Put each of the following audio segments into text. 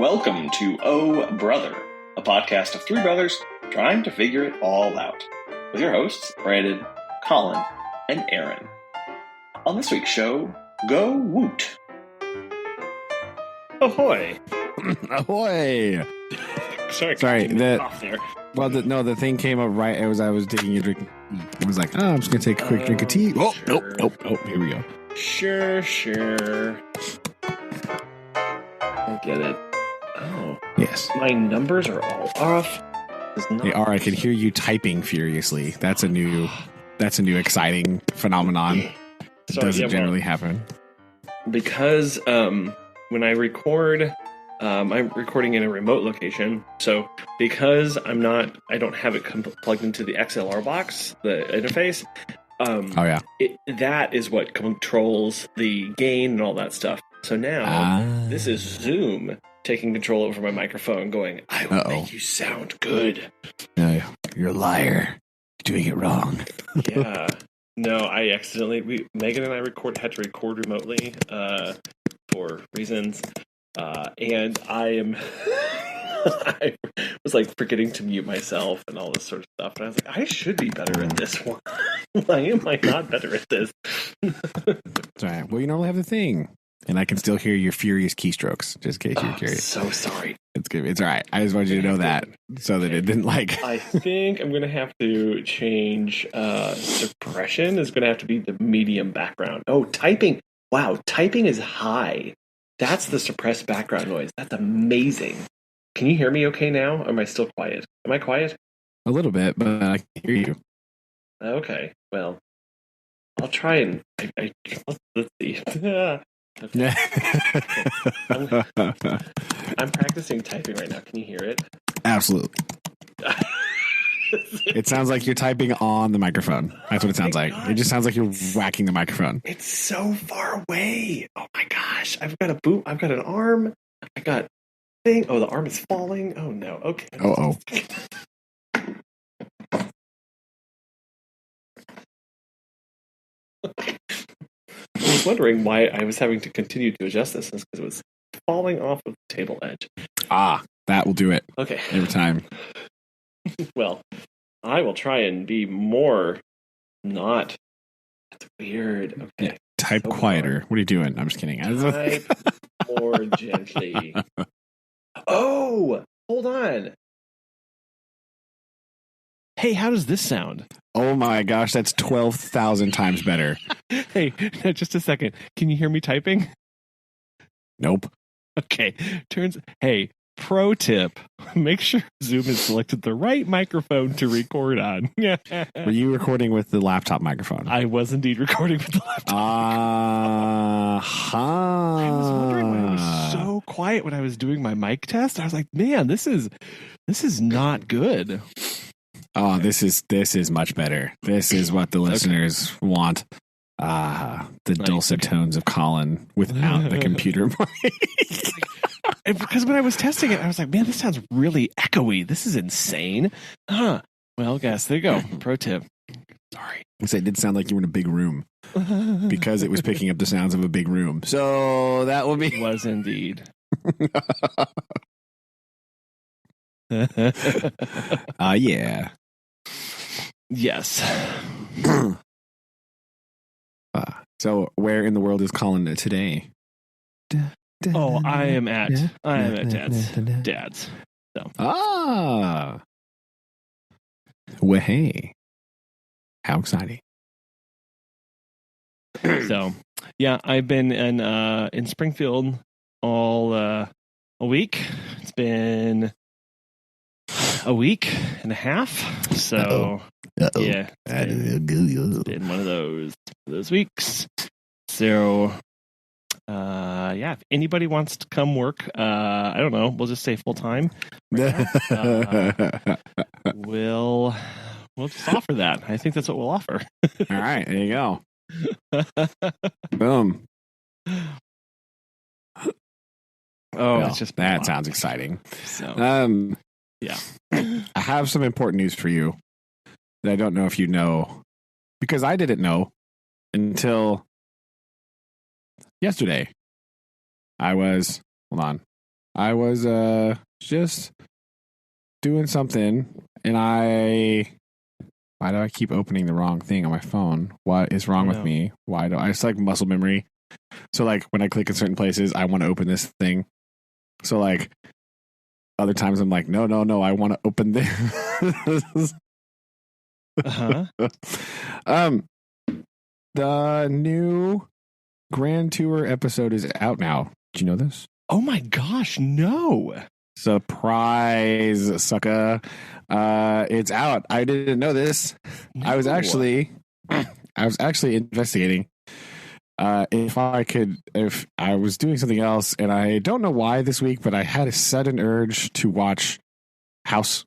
welcome to Oh Brother, a podcast of three brothers trying to figure it all out, with your hosts, Brandon, Collin, and Aaron. On this week's show, go woot. Ahoy. Ahoy. Sorry, off there. Well, the thing came up right as I was taking a drink. It was like, I'm just going to take a quick drink of tea. Oh, sure. Here we go. Sure. I get it. Oh. Yes. My numbers are all off. They are. I can hear you typing furiously. That's a new exciting phenomenon. It doesn't generally happen. Because when I record, I'm recording in a remote location. So because I don't have it plugged into the XLR box, the interface. That is what controls the gain and all that stuff. So now this is Zoom taking control over my microphone, going, "I will make you sound good." No, you're a liar. You're doing it wrong. Yeah. No, I accidentally. Megan and I had to record remotely for reasons, and I am. I was like forgetting to mute myself and all this sort of stuff, and I was like, I should be better at this one. Why am I not better at this? It's all right. Well, you normally have the thing, and I can still hear your furious keystrokes. Just in case you're curious. So sorry. It's good. It's all right. I just wanted you to know that so that it didn't like. I think I'm going to have to change suppression. Is going to have to be the medium background. Oh, typing. Wow, typing is high. That's the suppressed background noise. That's amazing. Can you hear me okay now? Or am I still quiet? Am I quiet? A little bit, but I can hear you. Okay. Well, I'll try and let's see. Okay. I'm practicing typing right now. Can you hear it? Absolutely. It sounds like you're typing on the microphone. That's what it sounds like. It just sounds like you're whacking the microphone. It's so far away. Oh my gosh. I've got a boot. I've got an arm. I got thing. Oh, the arm is falling. Oh no. Okay. Oh. I was wondering why I was having to continue to adjust this, because it was falling off of the table edge. That will do it. Okay. Every time. Well, I will try and be more not. That's weird. Okay. Yeah, type quieter. What are you doing? I'm just kidding. Type more gently. Oh, hold on. Hey, how does this sound? Oh my gosh, that's 12,000 times better. Hey, just a second. Can you hear me typing? Nope. Okay. Hey, pro tip. Make sure Zoom has selected the right microphone to record on. Were you recording with the laptop microphone? I was indeed recording with the laptop. I was wondering why it was so quiet when I was doing my mic test. I was like, man, this is not good. Oh, this is much better. This is what the listeners want. The dulcet tones of Collin without the computer mic. Because when I was testing it, I was like, man, this sounds really echoey. This is insane. Well, guys, there you go. Pro tip. Sorry. It did sound like you were in a big room because it was picking up the sounds of a big room. So that will be. It was indeed. Yeah. Yes. So where in the world is Collin today? I am at Dad's. So. Well, hey. How exciting. So, yeah, I've been in Springfield all a week. It's been a week and a half. So, yeah, it's been one of those weeks. So, if anybody wants to come work, I don't know, we'll just say full time. We'll just offer that. I think that's what we'll offer. All right, there you go. Boom. It's just that sounds exciting. So, yeah. I have some important news for you that I don't know if you know, because I didn't know until yesterday. I was, hold on, I was just doing something, and why do I keep opening the wrong thing on my phone? What is wrong with me? Why do I it's like muscle memory? So like when I click in certain places, I want to open this thing. So like other times I'm like, no, I want to open this. The new Grand Tour episode is out now. Did you know this? Oh my gosh, no. Surprise, sucker. It's out. I didn't know this. No. I was actually investigating if I was doing something else, and I don't know why this week, but I had a sudden urge to watch House,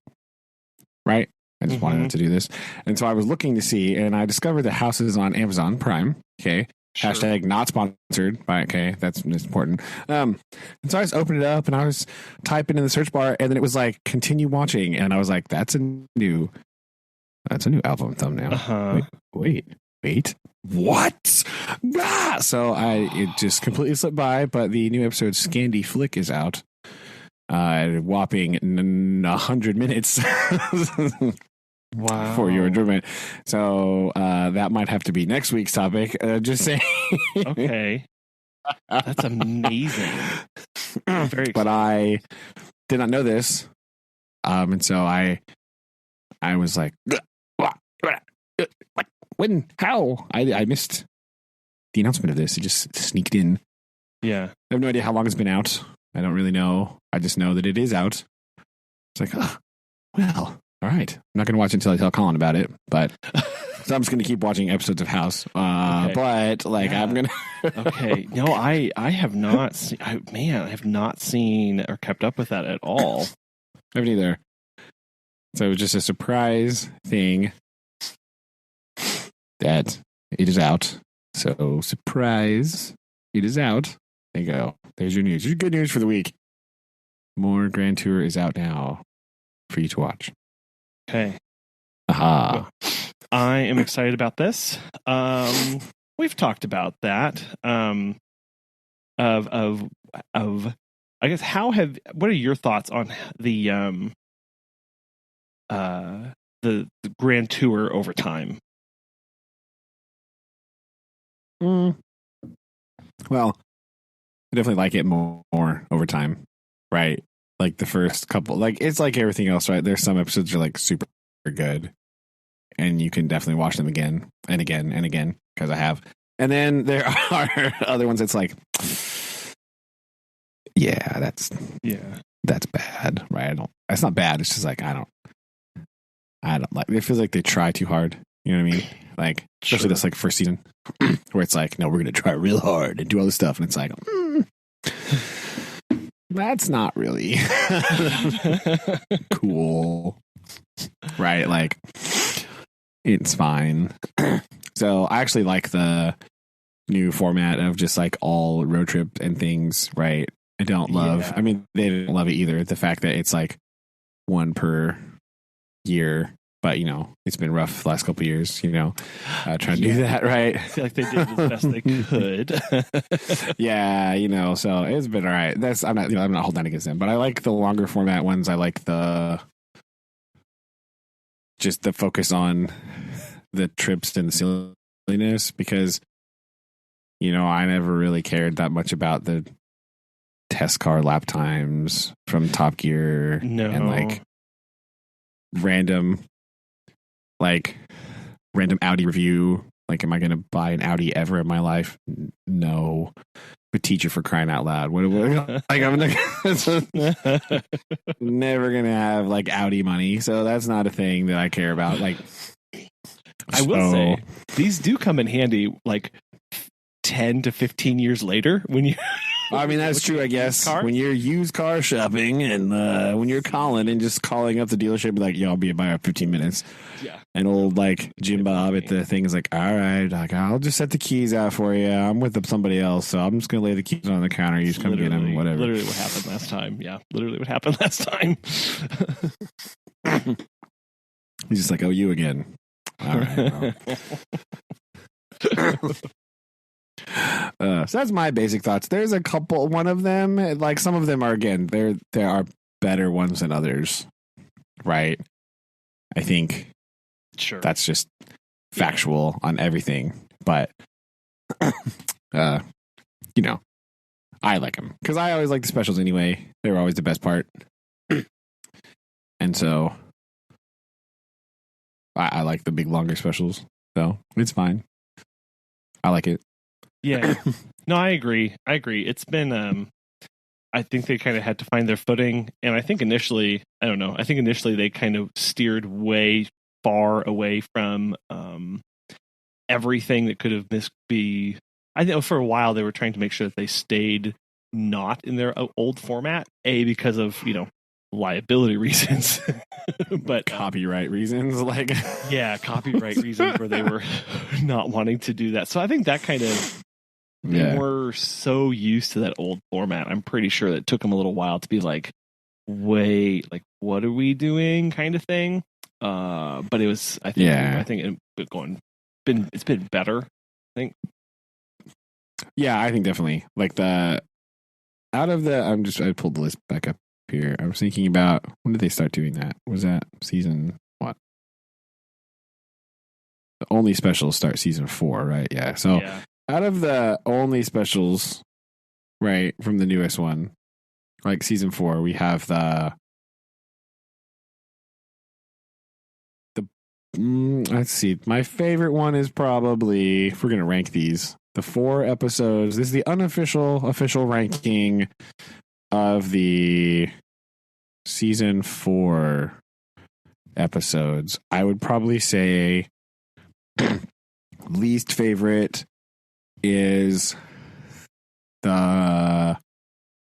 right? I just wanted to do this. And so I was looking to see, and I discovered that House is on Amazon Prime. Okay. Sure. Hashtag not sponsored by, okay, that's important. And so I just opened it up and I was typing in the search bar, and then it was like continue watching, and I was like, that's a new album thumbnail. Wait, what? So it just completely slipped by, but the new episode Scandi Flick is out. Whopping 100 minutes. Wow. For your enjoyment. So that might have to be next week's topic. Just saying. Okay. That's amazing. Very exciting. But I did not know this. And so I was like, what? When? How? I missed the announcement of this. It just sneaked in. Yeah. I have no idea how long it's been out. I don't really know. I just know that it is out. It's like, well, all right. I'm not going to watch it until I tell Collin about it, but so I'm just going to keep watching episodes of House. Okay. But like, yeah. I'm going to. Okay. No, I have not seen. I have not seen or kept up with that at all. I haven't either. So it was just a surprise thing that it is out. So surprise, it is out. There you go. There's your news. There's your good news for the week. More Grand Tour is out now for you to watch. Okay. Aha. Well, I am excited about this. We've talked about that. Of I guess what are your thoughts on the Grand Tour over time? Well, I definitely like it more over time, right? Like the first couple, like it's like everything else, right? There's some episodes that are like super good, and you can definitely watch them again and again and again because I have. And then there are other ones that's like, that's bad, right? That's not bad. It's just like I don't like. It feels like they try too hard. You know what I mean? Like, especially this like first season where it's like, no, we're going to try real hard and do all this stuff. And it's like, that's not really cool. Right? Like, it's fine. So I actually like the new format of just like all road trip and things, right? I don't love, I mean, they didn't love it either. The fact that it's like one per year. But, you know, it's been rough the last couple of years, you know, trying to do that, right? I feel like they did as best they could. Yeah, you know, so it's been all right. I'm not holding that against them, but I like the longer format ones. I like the focus on the trips and the silliness because, you know, I never really cared that much about the test car lap times from Top Gear and like random Audi review. Like, am I going to buy an Audi ever in my life? No. But teacher, for crying out loud. What like, I'm never going to have like Audi money. So that's not a thing that I care about. Like, I will say these do come in handy like 10 to 15 years later when you I mean, that's true, I guess. When you're used car shopping and when you're calling and just calling up the dealership, like, yo, I'll be by 15 minutes. Yeah. And old, like, Jim Bob at the thing is like, all right, like, I'll just set the keys out for you. I'm with somebody else, so I'm just going to lay the keys on the counter. You just come get them, whatever. Literally what happened last time. Yeah, literally what happened last time. He's just like, oh, you again. All right, So that's my basic thoughts. There's a couple. One of them, like some of them are again, there are better ones than others, right? I think Sure. that's just factual on everything. But you know, I like them because I always like the specials anyway. They were always the best part, and so I like the big longer specials. So it's fine. I like it. Yeah. No, I agree. It's been I think they kind of had to find their footing, and I think initially they kind of steered way far away from everything that could have be. I know for a while they were trying to make sure that they stayed not in their old format, because of liability reasons, but copyright reasons, like copyright reasons where they were not wanting to do that. So I think that kind of they were so used to that old format. I'm pretty sure that it took them a little while to be like, wait, like what are we doing, kind of thing. But it was, I think it's been better. I think. Yeah, I think definitely like I pulled the list back up here. I was thinking about when did they start doing that? Was that season what? The only specials start season 4, right? Yeah. So out of the only specials, right, from the newest one, like season 4, we have let's see. My favorite one is probably, if we're gonna rank these, the 4 episodes. This is the official ranking of the season 4 episodes. I would probably say least favorite is the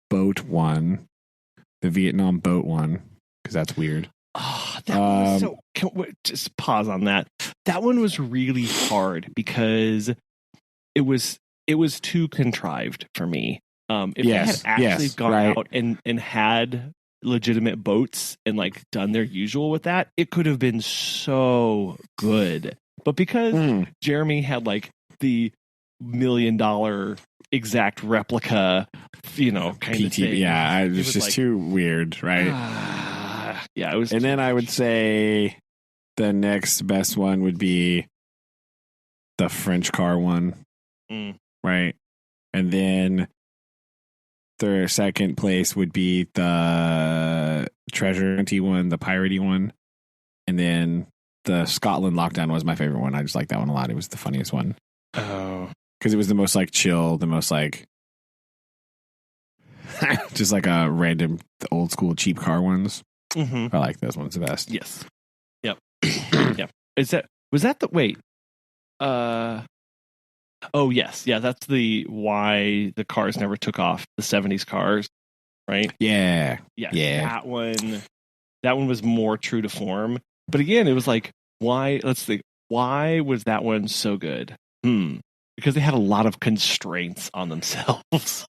boat one, the Vietnam boat one, because that's weird. Oh, that one was just pause on that. That one was really hard because it was too contrived for me. If they had actually gone out and had legitimate boats and like done their usual with that, it could have been so good. But because Jeremy had like the $1 million exact replica, kind of thing. Yeah, it was just like, too weird, right? Yeah, it was. And then I would say the next best one would be the French car one, right? And then their second place would be the treasure hunty one, the piratey one, and then the Scotland lockdown was my favorite one. I just like that one a lot. It was the funniest one. Oh, because it was the most like chill, the most like just like a random old school cheap car ones. I like those ones the best. Yes. Yep. Yep. Was that the wait? Oh yes, yeah. That's the why the cars never took off, the 70s cars, right? Yeah. That one was more true to form. But again, it was like, why? Let's think. Why was that one so good? Because they had a lot of constraints on themselves.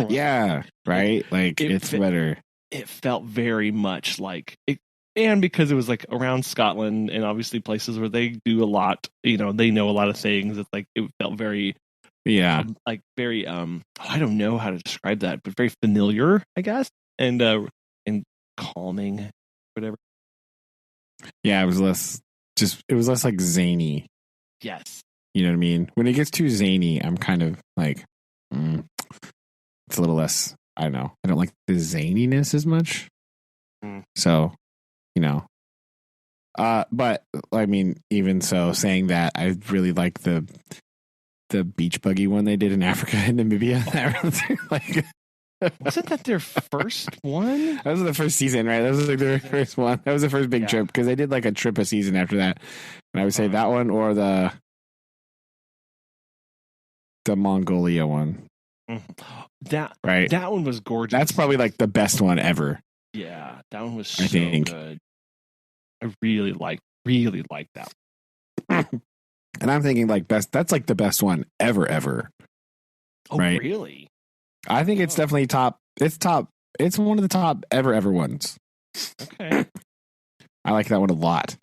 Yeah, right. Like it's better. It felt very much like it, and because it was like around Scotland and obviously places where they do a lot, they know a lot of things. It's like it felt very, like very I don't know how to describe that, but very familiar, I guess, and calming, whatever. Yeah, it was less like zany. Yes. You know what I mean? When it gets too zany, I'm kind of like, it's a little less. I don't know. I don't like the zaniness as much. So, but I mean, even so, saying that, I really like the beach buggy one they did in Africa and Namibia. Wasn't that their first one? That was the first season, right? That was like their first one. That was the first big trip because they did like a trip a season after that. And I would say that one or the Mongolia one. That one was gorgeous. That's probably like the best one ever. Yeah, that one was so good. I really like that one. And I'm thinking like that's like the best one ever. Oh, right? Really? I think it's definitely top. It's top. It's one of the top ever ones. Okay. I like that one a lot.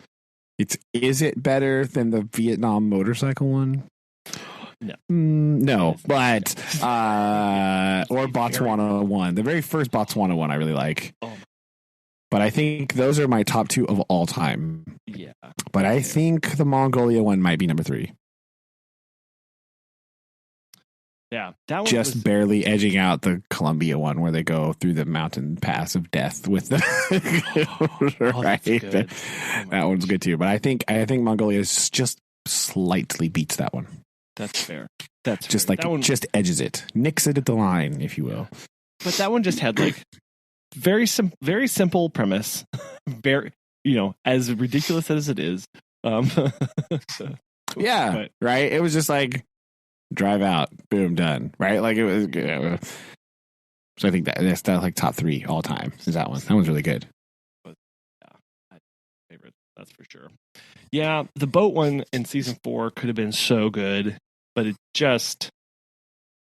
Is it better than the Vietnam motorcycle one? No, but or Botswana one. The very first Botswana one I really like. Oh. But I think those are my top 2 of all time. Yeah. But I think the Mongolia one might be number 3. Yeah, that one just was barely edging out the Colombia one where they go through the mountain pass of death with the right. That one's good too. But I think Mongolia is just slightly beats that one. That's fair. That's just fair. like it just edges it, nicks it at the line, if you will. But that one just had like very simple premise, very as ridiculous as it is. Yeah, but, right. It was just like drive out, boom, done. Right, like it was. So I think that's like top 3 all time. Is that one? That one's really good. Yeah, favorite. That's for sure. Yeah, the boat one in season 4 could have been so good, but it just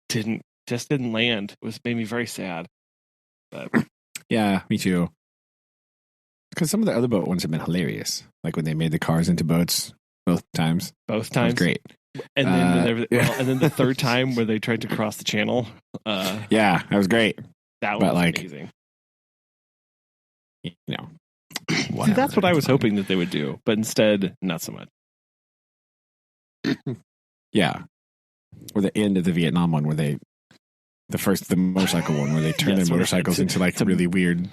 didn't land. It made me very sad. But yeah, me too. Because some of the other boat ones have been hilarious, like when they made the cars into boats both times. Both times, was great. And then and then the third time where they tried to cross the channel. Yeah, that was great. That was amazing. See, that's what I was hoping that they would do, but instead, not so much. Yeah, or the end of the Vietnam one, where the motorcycle one, where they turn their motorcycles into like really weird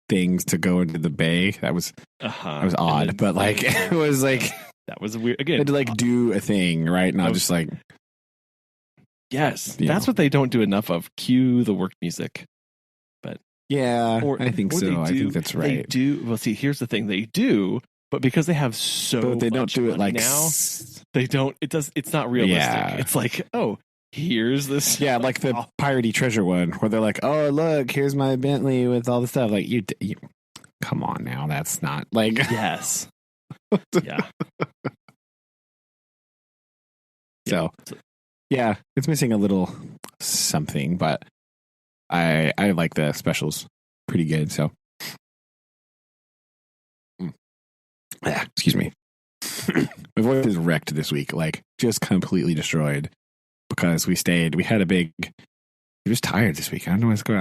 things to go into the bay. That was odd, but like it was like that was weird. Again, they had to like do a thing, right? Not just like that's what they don't do enough of. Cue the work music. But yeah, I think so. I think that's right. They do. Well, see, here's the thing: they do, but because they have but they don't do it like now. They don't. It's not realistic. Yeah. It's like, oh, here's this. Yeah, like the piratey treasure one, where they're like, oh, look, here's my Bentley with all the stuff. Like you come on now, that's not like yes. Yeah. So, yeah, it's missing a little something, but I like the specials pretty good. So, excuse me, my voice is wrecked this week, like just completely destroyed because we had a big. He was tired this week. I don't know what's going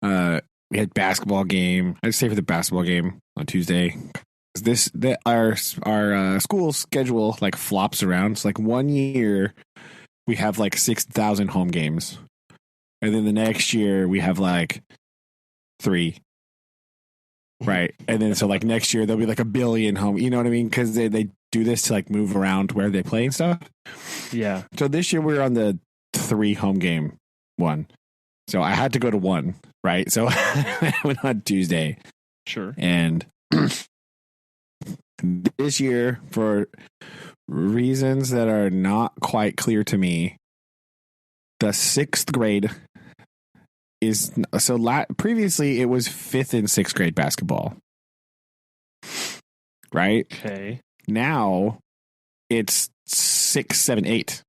on. We had basketball game. I stayed for the basketball game on Tuesday. Our school schedule like flops around. So like 1 year we have like 6,000 home games, and then the next year we have like 3. Right, and then so like next year there'll be like 1 billion home. You know what I mean? Because they do this to like move around where they play and stuff. Yeah. So this year we're on the 3 home game one. So I had to go to 1. Right. So I went on Tuesday. Sure. And this year, for reasons that are not quite clear to me, the 6th grade is previously it was 5th and 6th grade basketball. Right? Okay. Now it's 6, 7, 8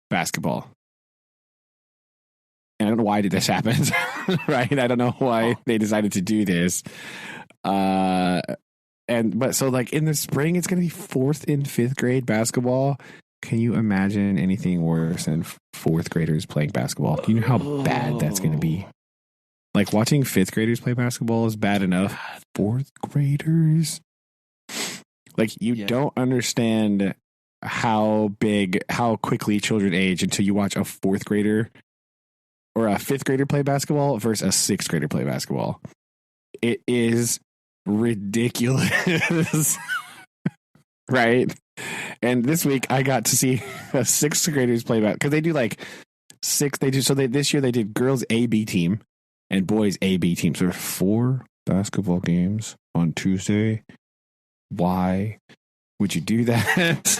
basketball. And I don't know why this happened. Right? I don't know why they decided to do this. But so like in the spring, it's going to be 4th and 5th grade basketball. Can you imagine anything worse than 4th graders playing basketball? Do you know how bad that's going to be? Like watching 5th graders play basketball is bad enough. 4th graders, like you don't understand how quickly children age until you watch a 4th grader or a 5th grader play basketball versus a 6th grader play basketball. It is ridiculous. Right? And this week I got to see 6th graders play basketball because they do like 6. This year they did girls A B team and boys A B team. So 4 basketball games on Tuesday. Why would you do that?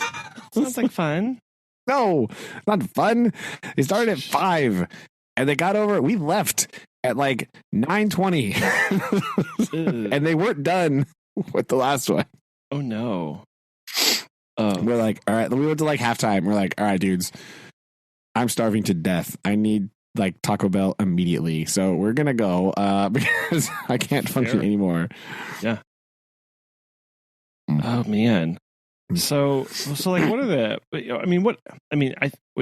Sounds like fun. No, not fun. They started at 5 and they got over. We left at like 9:20 and they weren't done with the last one. Oh no. We're like, all right, we went to like halftime. We're like, all right, dudes, I'm starving to death. I need like Taco Bell immediately. So we're going to go because I can't function anymore. Yeah. Oh man. So like, what are the? I mean, what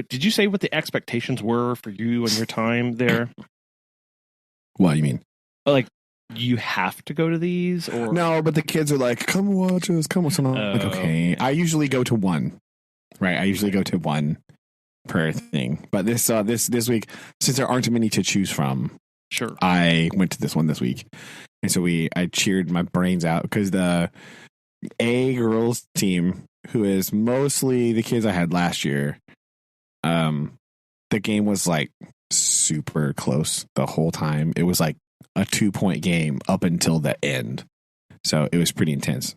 did you say? What the expectations were for you and your time there? What do you mean? Like, you have to go to these, or no? But the kids are like, "Come watch us, come watch." I'm like, okay. I usually go to one, right? I usually go to one per thing. But this week, since there aren't many to choose from, sure, I went to this one this week, and so I cheered my brains out because the A girls team, who is mostly the kids I had last year, the game was like super close the whole time. It was like a 2-point game up until the end. So it was pretty intense.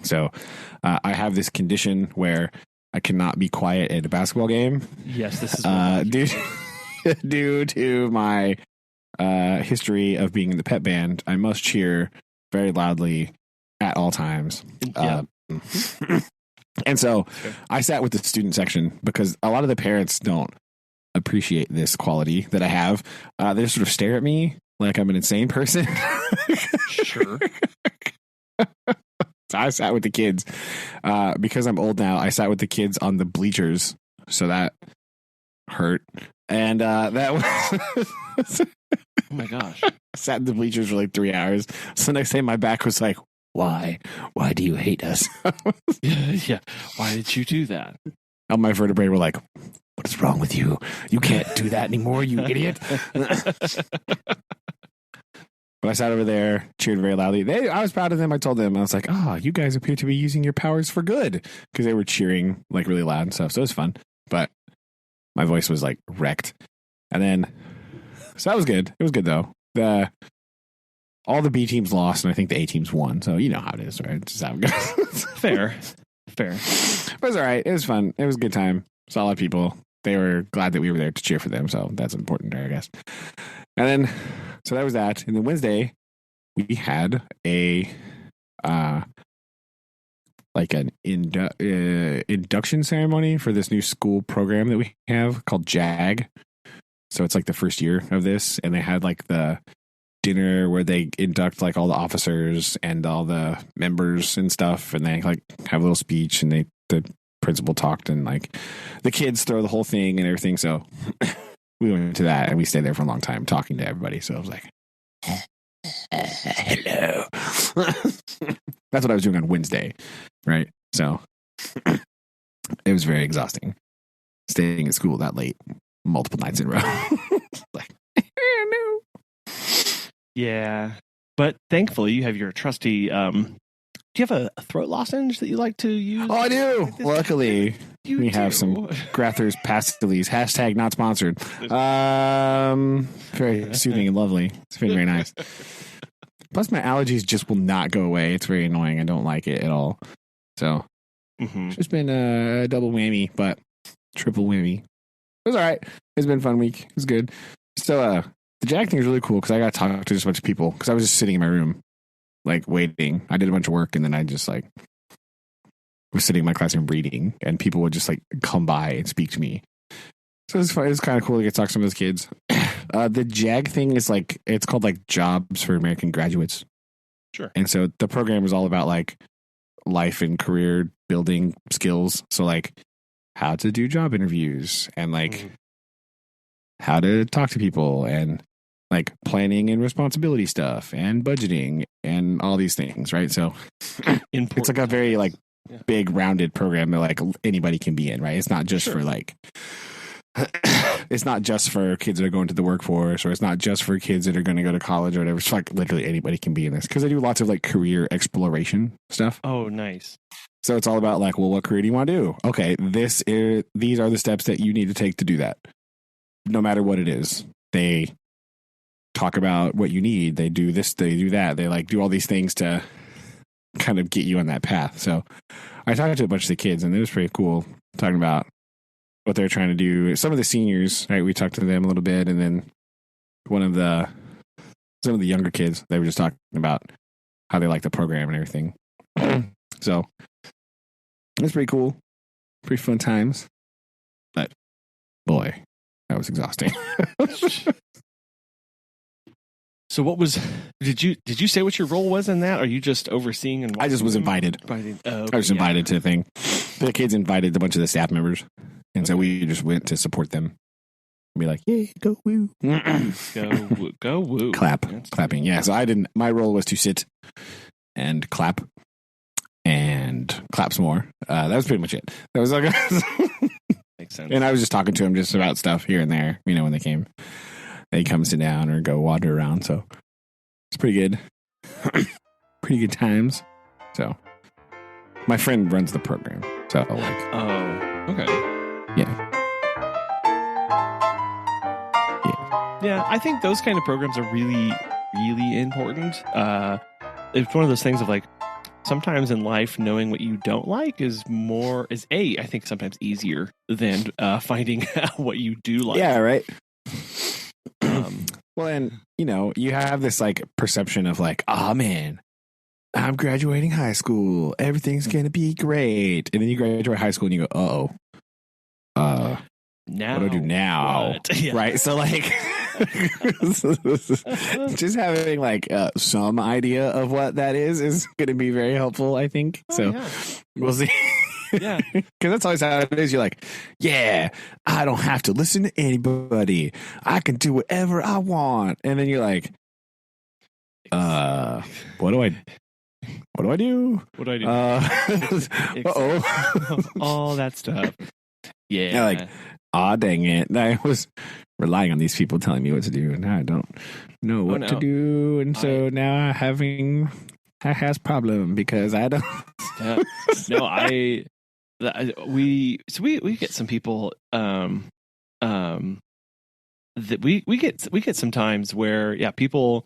So I have this condition where I cannot be quiet at a basketball game. Yes, this is due to my history of being in the pep band. I must cheer very loudly at all times. Yeah. And so I sat with the student section because a lot of the parents don't appreciate this quality that I have. They sort of stare at me like I'm an insane person. Sure. So I sat with the kids because I'm old now. I sat with the kids on the bleachers, so that hurt. And that was oh my gosh. I sat in the bleachers for like 3 hours. So next day my back was like, why do you hate us? Yeah. Why did you do that? All my vertebrae were like, what is wrong with you? You can't do that anymore, you idiot. But I sat over there, cheered very loudly. I was proud of them. I told them, I was like, you guys appear to be using your powers for good. Because they were cheering like really loud and stuff. So it was fun. But my voice was like wrecked. And then, so that was good. It was good though. All the B teams lost, and I think the A teams won. So you know how it is, right? It's just how it goes. Fair. But it was all right. It was fun. It was a good time. Solid people. They were glad that we were there to cheer for them. So that's important, I guess. And then, so that was that. And then Wednesday, we had like an induction ceremony for this new school program that we have called JAG. So it's like the first year of this, and they had like the dinner where they induct like all the officers and all the members and stuff, and they like have a little speech, and the principal talked, and like the kids throw the whole thing and everything. So we went to that, and we stayed there for a long time talking to everybody. So I was like, hello. That's what I was doing on Wednesday, right? So it was very exhausting staying at school that late multiple nights in a row. Like, no. Yeah, but thankfully you have your trusty. Do you have a throat lozenge that you like to use? Oh, I do. Luckily, we have some Grathers Pastilles. # not sponsored. Very soothing and lovely. It's been very nice. Plus, my allergies just will not go away. It's very annoying. I don't like it at all. So it's just been a double whammy, but triple whammy. It was all right. It's been a fun week. It was good. So the JAG thing is really cool because I got to talk to just a bunch of people because I was just sitting in my room, like waiting. I did a bunch of work and then I just like was sitting in my classroom reading, and people would just like come by and speak to me. So it's fun. It's kind of cool to get to talk to some of those kids. The JAG thing is like, it's called like Jobs for American Graduates. Sure. And so the program is all about like life and career building skills. So like how to do job interviews and like how to talk to people and like planning and responsibility stuff and budgeting and all these things, right? So it's like a very like big rounded program that like anybody can be in, right? It's not just for like it's not just for kids that are going to the workforce, or it's not just for kids that are going to go to college or whatever. It's like literally anybody can be in this because they do lots of like career exploration stuff. Oh, nice. So it's all about like, well, what career do you want to do? Okay, these are the steps that you need to take to do that. No matter what it is, they talk about what you need. They do this, they do that. They like do all these things to kind of get you on that path. So I talked to a bunch of the kids, and it was pretty cool talking about what they're trying to do. Some of the seniors, right? We talked to them a little bit, and then some of the younger kids, they were just talking about how they like the program and everything. So it's pretty cool, pretty fun times. But boy, that was exhausting. So what was? Did you say what your role was in that? Or are you just overseeing and? I just was invited. Okay, I was invited to the thing. The kids invited a bunch of the staff members, and so we just went to support them. Be like, yeah, go woo, go woo, clapping. Yeah. So I didn't. My role was to sit and clap and clap some more. That was pretty much it. That was like, makes sense. And I was just talking to them just about stuff here and there. You know, when they came, they come sit down or go wander around. So it's pretty good. Pretty good times. So my friend runs the program. So like, oh, okay, yeah. Yeah, I think those kind of programs are really, really important. It's one of those things of like, sometimes in life, knowing what you don't like is I think sometimes easier than finding out what you do like. Yeah, right. Well, and you know, you have this like perception of like, oh man, I'm graduating high school, everything's gonna be great, and then you graduate high school and you go, now what do I do now? Yeah. Right. So like, just having like some idea of what that is going to be very helpful, I think. We'll see. Yeah. Because that's always how it is. You're like, yeah, I don't have to listen to anybody. I can do whatever I want. And then you're like, what do I do? What do I do? All that stuff. Yeah. You're like, aw, dang it. I was relying on these people telling me what to do, and now I don't know what to do. And so now I'm having a has problem because I don't. We get some people that we get some times where people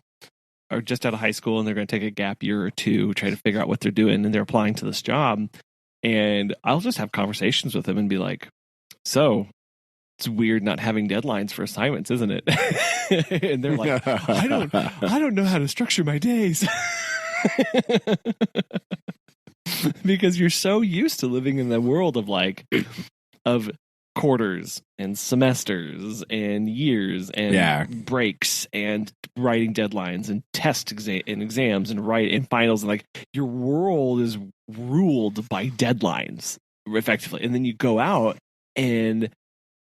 are just out of high school and they're going to take a gap year or two, try to figure out what they're doing, and they're applying to this job, and I'll just have conversations with them and be like, so it's weird not having deadlines for assignments, isn't it? And they're like, I don't know how to structure my days. Because you're so used to living in the world of quarters and semesters and years and breaks and writing deadlines and exams and finals, and like your world is ruled by deadlines effectively. And then you go out and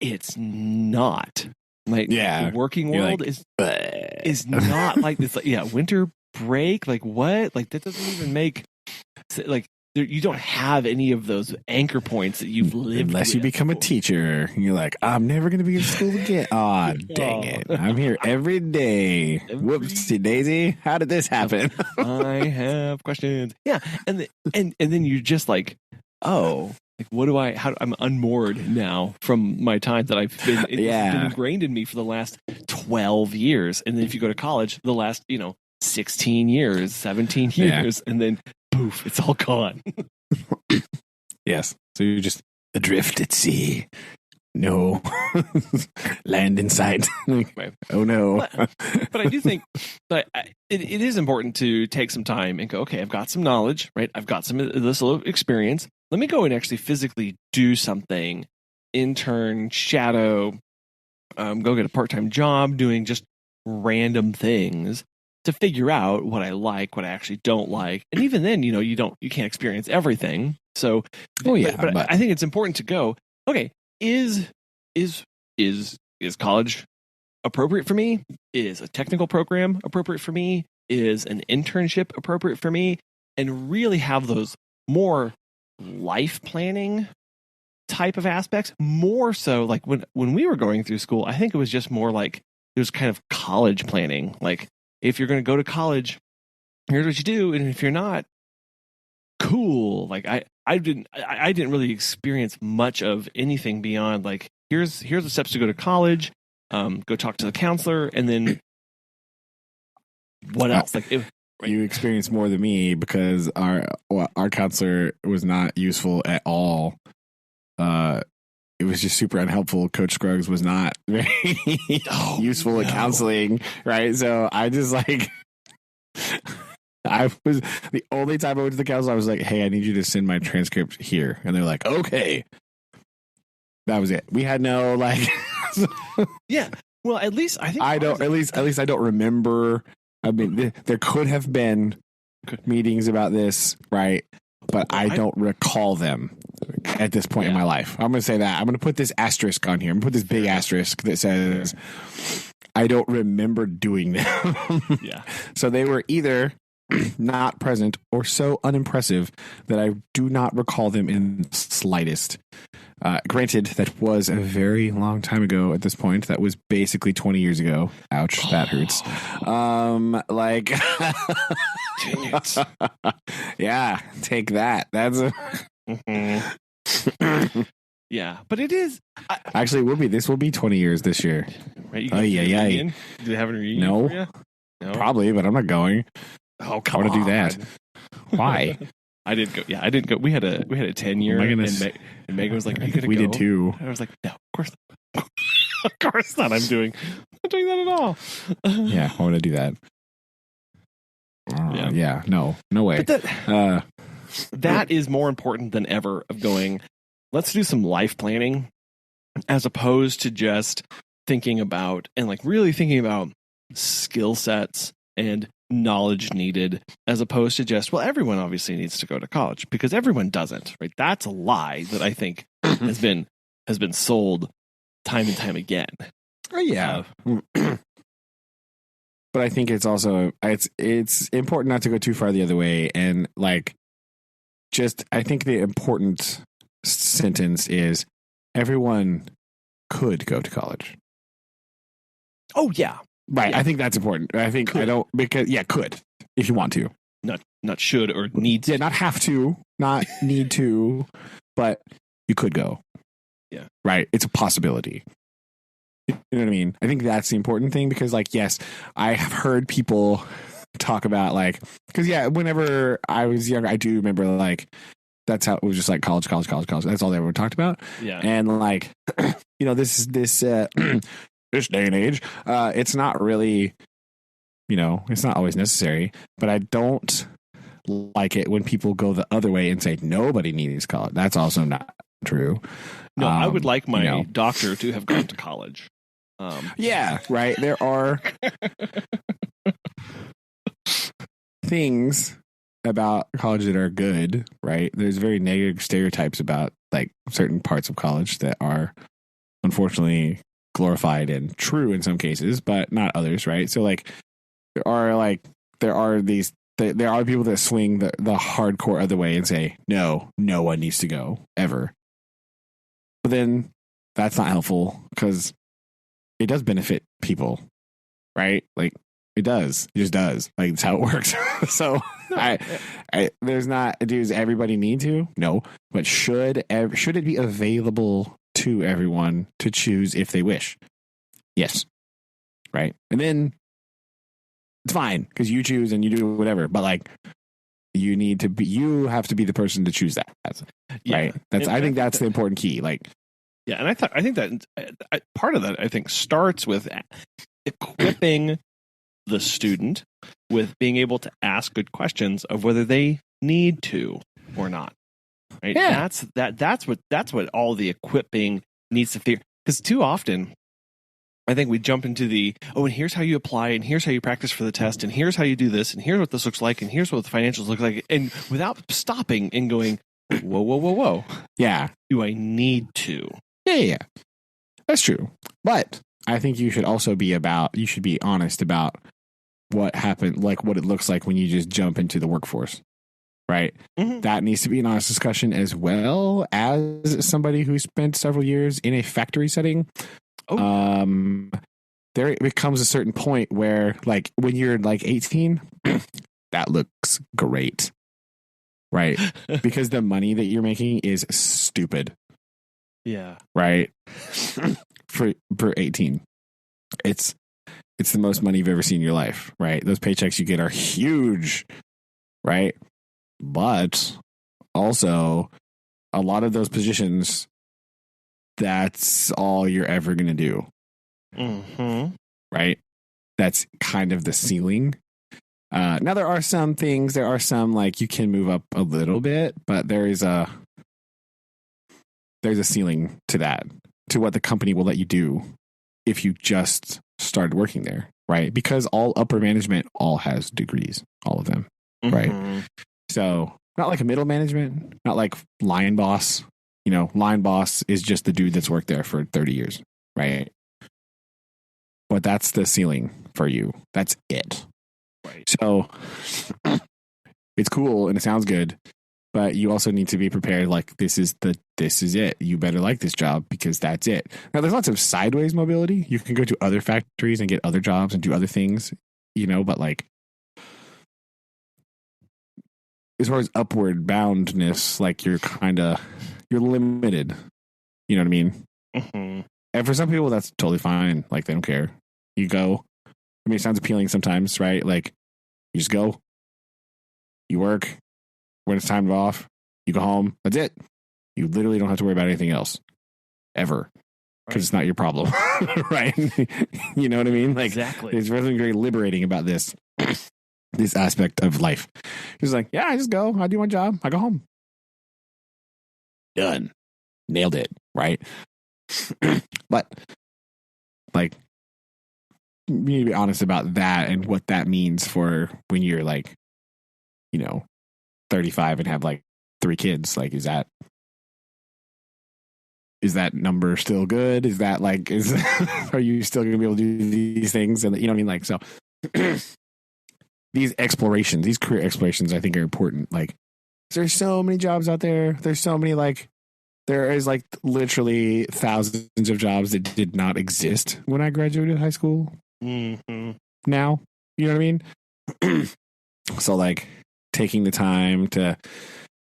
it's not like the working world like, is not like this. Like, winter break, like what? Like that doesn't even make like you don't have any of those anchor points that you've lived unless you become a teacher. You're like, I'm never going to be in school again. Oh, dang it! I'm here every day. Whoopsie daisy! How did this happen? I have questions. Yeah, and then you're just like, oh. Like, what do I'm unmoored now from my time that I've been, it's been ingrained in me for the last 12 years. And then if you go to college, the last, 16 years, 17 years, and then poof, it's all gone. Yes. So you're just adrift at sea. No land in sight. Oh no. But I do think that it is important to take some time and go, okay, I've got some knowledge, right? I've got some of this little experience. Let me go and actually physically do something, intern, shadow, go get a part-time job doing just random things to figure out what I like, what I actually don't like. And even then, you can't experience everything. So, but I think it's important to go, okay, is college appropriate for me? Is a technical program appropriate for me? Is an internship appropriate for me? And really have those more life planning type of aspects, more so like when we were going through school. I think it was just more like it was kind of college planning. Like, if you're going to go to college, here's what you do, and if you're not, cool. Like I didn't really experience much of anything beyond like here's the steps to go to college, go talk to the counselor, and then what else? Like you experienced more than me because our counselor was not useful at all. It was just super unhelpful. Coach Scruggs was not very useful at counseling, right? So I just like, I was the only time I went to the counselor, I was like, hey, I need you to send my transcript here. And they're like, okay. That was it. We had no like. Yeah. Well, at least I think at least I don't remember I mean, there could have been meetings about this, right? But I don't recall them at this point in my life. I'm going to say that. I'm going to put this asterisk on here. I'm going to put this big asterisk that says I don't remember doing them. Yeah. So they were either not present or so unimpressive that I do not recall them in the slightest. Granted, that was a very long time ago at this point. That was basically 20 years ago. Ouch, that hurts. Like, dang it. Yeah, take that. That's yeah, but it is. Actually, it will be. This will be 20 years this year. Right? Oh, yeah. Do they have a reunion? No, probably, but I'm not going. Oh, come I want to do on. that. Why? I didn't go. Yeah, I didn't go. We had a 10-year, and Megan was like, "Are you gonna go?" We did too. I was like, "No, of course not. Of course not. I'm not doing that at all." Yeah, I want to do that. Yeah, no way. But that is more important than ever. Of going, let's do some life planning, as opposed to just thinking about and like really thinking about skill sets and knowledge needed, as opposed to just, well, everyone obviously needs to go to college, because everyone doesn't, right? That's a lie that I think has been sold time and time again. Oh, yeah. But I think it's also it's important not to go too far the other way, and like just I think the important sentence is everyone could go to college. Oh yeah. Right. Yeah. I think that's important. I think could. I don't because could if you want to. Not should or need to. Yeah, not have to, not need to, but you could go. Yeah. Right. It's a possibility. You know what I mean? I think that's the important thing, because like, yes, I have heard people talk about like, because whenever I was younger, I do remember like, that's how it was, just like college. That's all they ever talked about. Yeah. And like, this this day and age, it's not really, it's not always necessary, but I don't like it when people go the other way and say nobody needs college. That's also not true. No, I would like my doctor to have gone to college. Yeah, right. There are things about college that are good, right? There's very negative stereotypes about like certain parts of college that are unfortunately glorified and true in some cases, but not others, right? So like there are people that swing the hardcore other way and say no one needs to go ever. But then that's not helpful, because it does benefit people, right? Like it does. It just does. Like it's how it works. So there's not, does everybody need to? No. But should it be available to everyone to choose if they wish? Yes. Right. And then it's fine, because you choose and you do whatever. But like you have to be the person to choose that. Right. I think that's the important key. Like, yeah. And I think that part of that, I think, starts with equipping the student with being able to ask good questions of whether they need to or not. Right. Yeah. That's what all the equipping needs to figure. Because too often, I think we jump into and here's how you apply, and here's how you practice for the test, and here's how you do this, and here's what this looks like, and here's what the financials look like, and without stopping and going, whoa. Yeah. Do I need to? Yeah. That's true. But I think you should also be honest about what happened, like what it looks like when you just jump into the workforce. Right. Mm-hmm. That needs to be an honest discussion, as well as somebody who spent several years in a factory setting. There becomes a certain point where, like, when you're like 18, that looks great. Right. Because the money that you're making is stupid. Yeah. Right. For 18. It's the most money you've ever seen in your life. Right. Those paychecks you get are huge. Right. But also, a lot of those positions, that's all you're ever going to do. Mm-hmm. Right? That's kind of the ceiling. Now, there are some like you can move up a little bit, but there's a ceiling to that, to what the company will let you do if you just started working there. right? Because all upper management all has degrees, all of them, right? So not like a middle management, not like line boss. Line boss is just the dude that's worked there for 30 years, right? But that's the ceiling for you. That's it. Right. So it's cool and it sounds good, but you also need to be prepared. Like this is it. You better like this job because that's it. Now there's lots of sideways mobility. You can go to other factories and get other jobs and do other things, but like as far as upward boundness, like you're limited. You know what I mean? Mm-hmm. And for some people, that's totally fine. Like they don't care. You go. I mean, it sounds appealing sometimes, right? Like you just go, you work. When it's time off, you go home. That's it. You literally don't have to worry about anything else ever because it's not your problem, right? You know what I mean? Like exactly. There's something very liberating about this aspect of life. It's like, yeah, I just go. I do my job. I go home. Done. Nailed it. Right. But like, you need to be honest about that and what that means for when you're like, 35 and have like 3 kids. Like, is that number still good? Is that like, are you still going to be able to do these things? And you know what I mean? Like, so these career explorations, I think are important. Like, there's so many jobs out there. There's so many, like, there is like literally thousands of jobs that did not exist when I graduated high school. Mm-hmm. Now, you know what I mean? So like taking the time to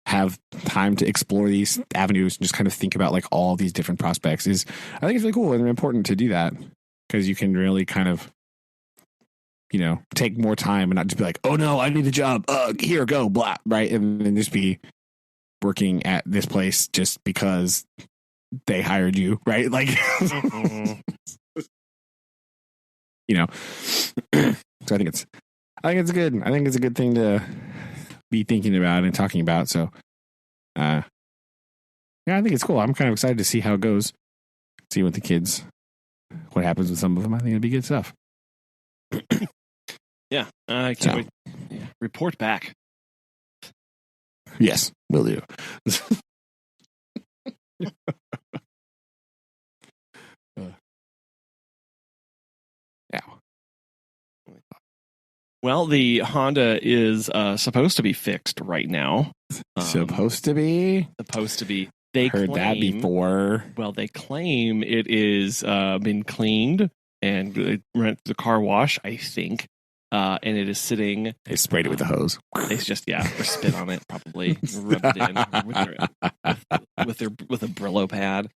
have time to explore these avenues and just kind of think about like all these different prospects I think it's really cool and important to do that because you can really kind of, take more time and not just be like, oh no, I need a job. Here, go, blah, right? And then just be working at this place just because they hired you, right? Like, Mm-hmm. So I think it's good. I think it's a good thing to be thinking about and talking about. So, yeah, I think it's cool. I'm kind of excited to see how it goes. See what what happens with some of them. I think it'll be good stuff. Yeah, I can't wait. Yeah. Report back. Yes, will do. Yeah. Well, the Honda is supposed to be fixed right now. Supposed to be. They heard that before. Well, they claim it is been cleaned and went to the car wash, I think. And it is sitting. They sprayed it with a hose. They just or spit on it, probably rub it in with a Brillo pad,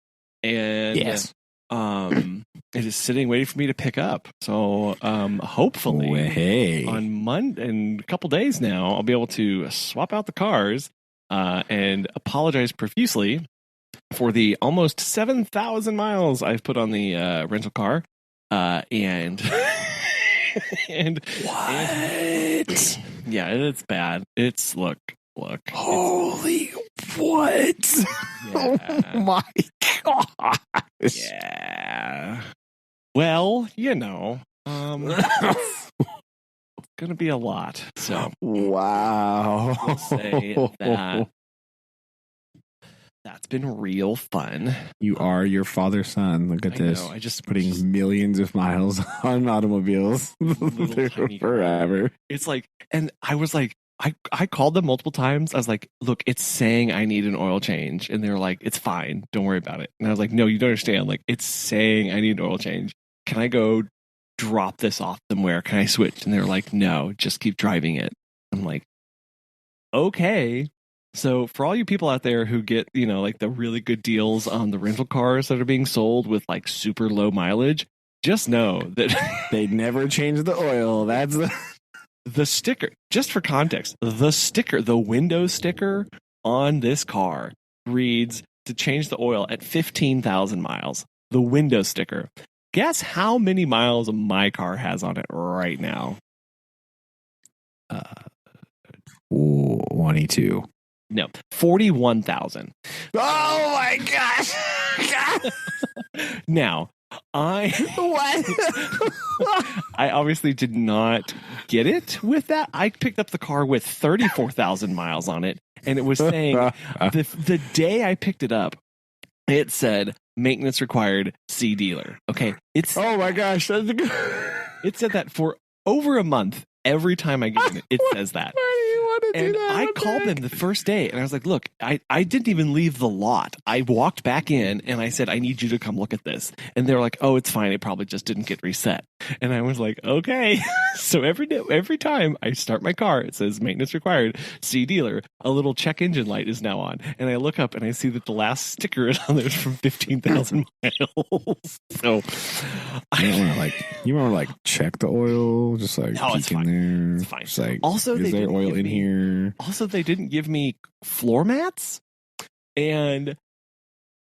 and yes, it is sitting waiting for me to pick up. So hopefully, on Monday, in a couple days now, I'll be able to swap out the cars and apologize profusely for the almost 7,000 miles I've put on the rental car, and. and yeah, it's bad. It's look. Holy what? Yeah. Oh my gosh. Yeah. Well, it's gonna be a lot. So wow. I'll say that's been real fun. You are your father's son. Look at this. I just putting millions of miles on automobiles forever. It's like, and I was like, I called them multiple times. I was like, look, it's saying I need an oil change. And they were like, it's fine. Don't worry about it. And I was like, no, you don't understand. Like, it's saying I need an oil change. Can I go drop this off somewhere? Can I switch? And they were like, no, just keep driving it. I'm like, okay. So for all you people out there who get, like the really good deals on the rental cars that are being sold with like super low mileage, just know that they never change the oil. That's the sticker. Just for context, the window sticker on this car reads to change the oil at 15,000 miles. The window sticker. Guess how many miles my car has on it right now? 22. No, 41,000. Oh my gosh. Now, I obviously did not get it with that. I picked up the car with 34,000 miles on it, and it was saying the day I picked it up, it said maintenance required, see dealer. Okay, oh my gosh, that's good. It said that for over a month. Every time I get in it says that. And I called them the first day and I was like, look, I didn't even leave the lot. I walked back in and I said, I need you to come look at this. And they were like, oh, it's fine. It probably just didn't get reset. And I was like, okay. So every time I start my car, it says maintenance required, see dealer. A little check engine light is now on. And I look up and I see that the last sticker on there is from 15,000 miles. So you want to like check the oil, just like peek in there. It's fine. Just like, also, is there oil in here? Also, they didn't give me floor mats. And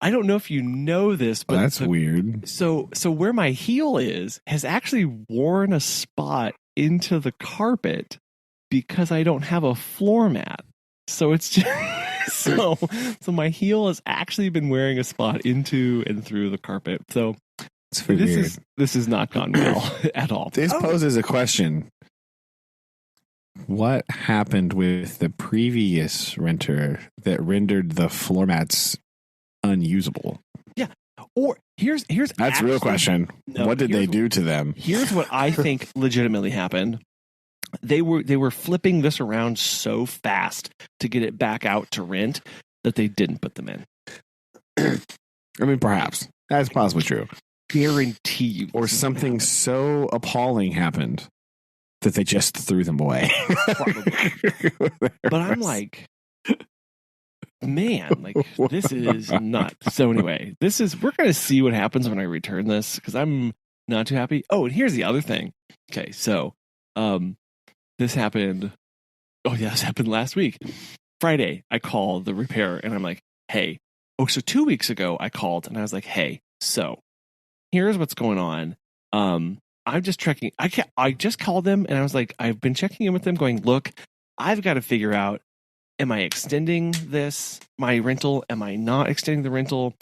I don't know if you know this, but that's weird. So where my heel has actually worn a spot into the carpet because I don't have a floor mat. So it's just so my heel has actually been wearing a spot into and through the carpet. So this has not gone well at all. This poses a question. What happened with the previous renter that rendered the floor mats unusable? Yeah. Or here's that's a real question. No, what did they do to them? Here's what I think legitimately happened. They were flipping this around so fast to get it back out to rent that they didn't put them in. I mean, perhaps that's possibly true. Guarantee you. Or something so appalling happened that they just threw them away. But I'm like, man, like this is nuts. So anyway, we're going to see what happens when I return this because I'm not too happy. Oh, and here's the other thing. Okay, so this happened. Oh yeah, this happened last week. Friday, I called the repair and I'm like, hey. Oh, so 2 weeks ago I called and I was like, hey, so here's what's going on. I'm just checking. I just called them and I was like, I've been checking in with them going, look, I've got to figure out, am I extending my rental? Am I not extending the rental?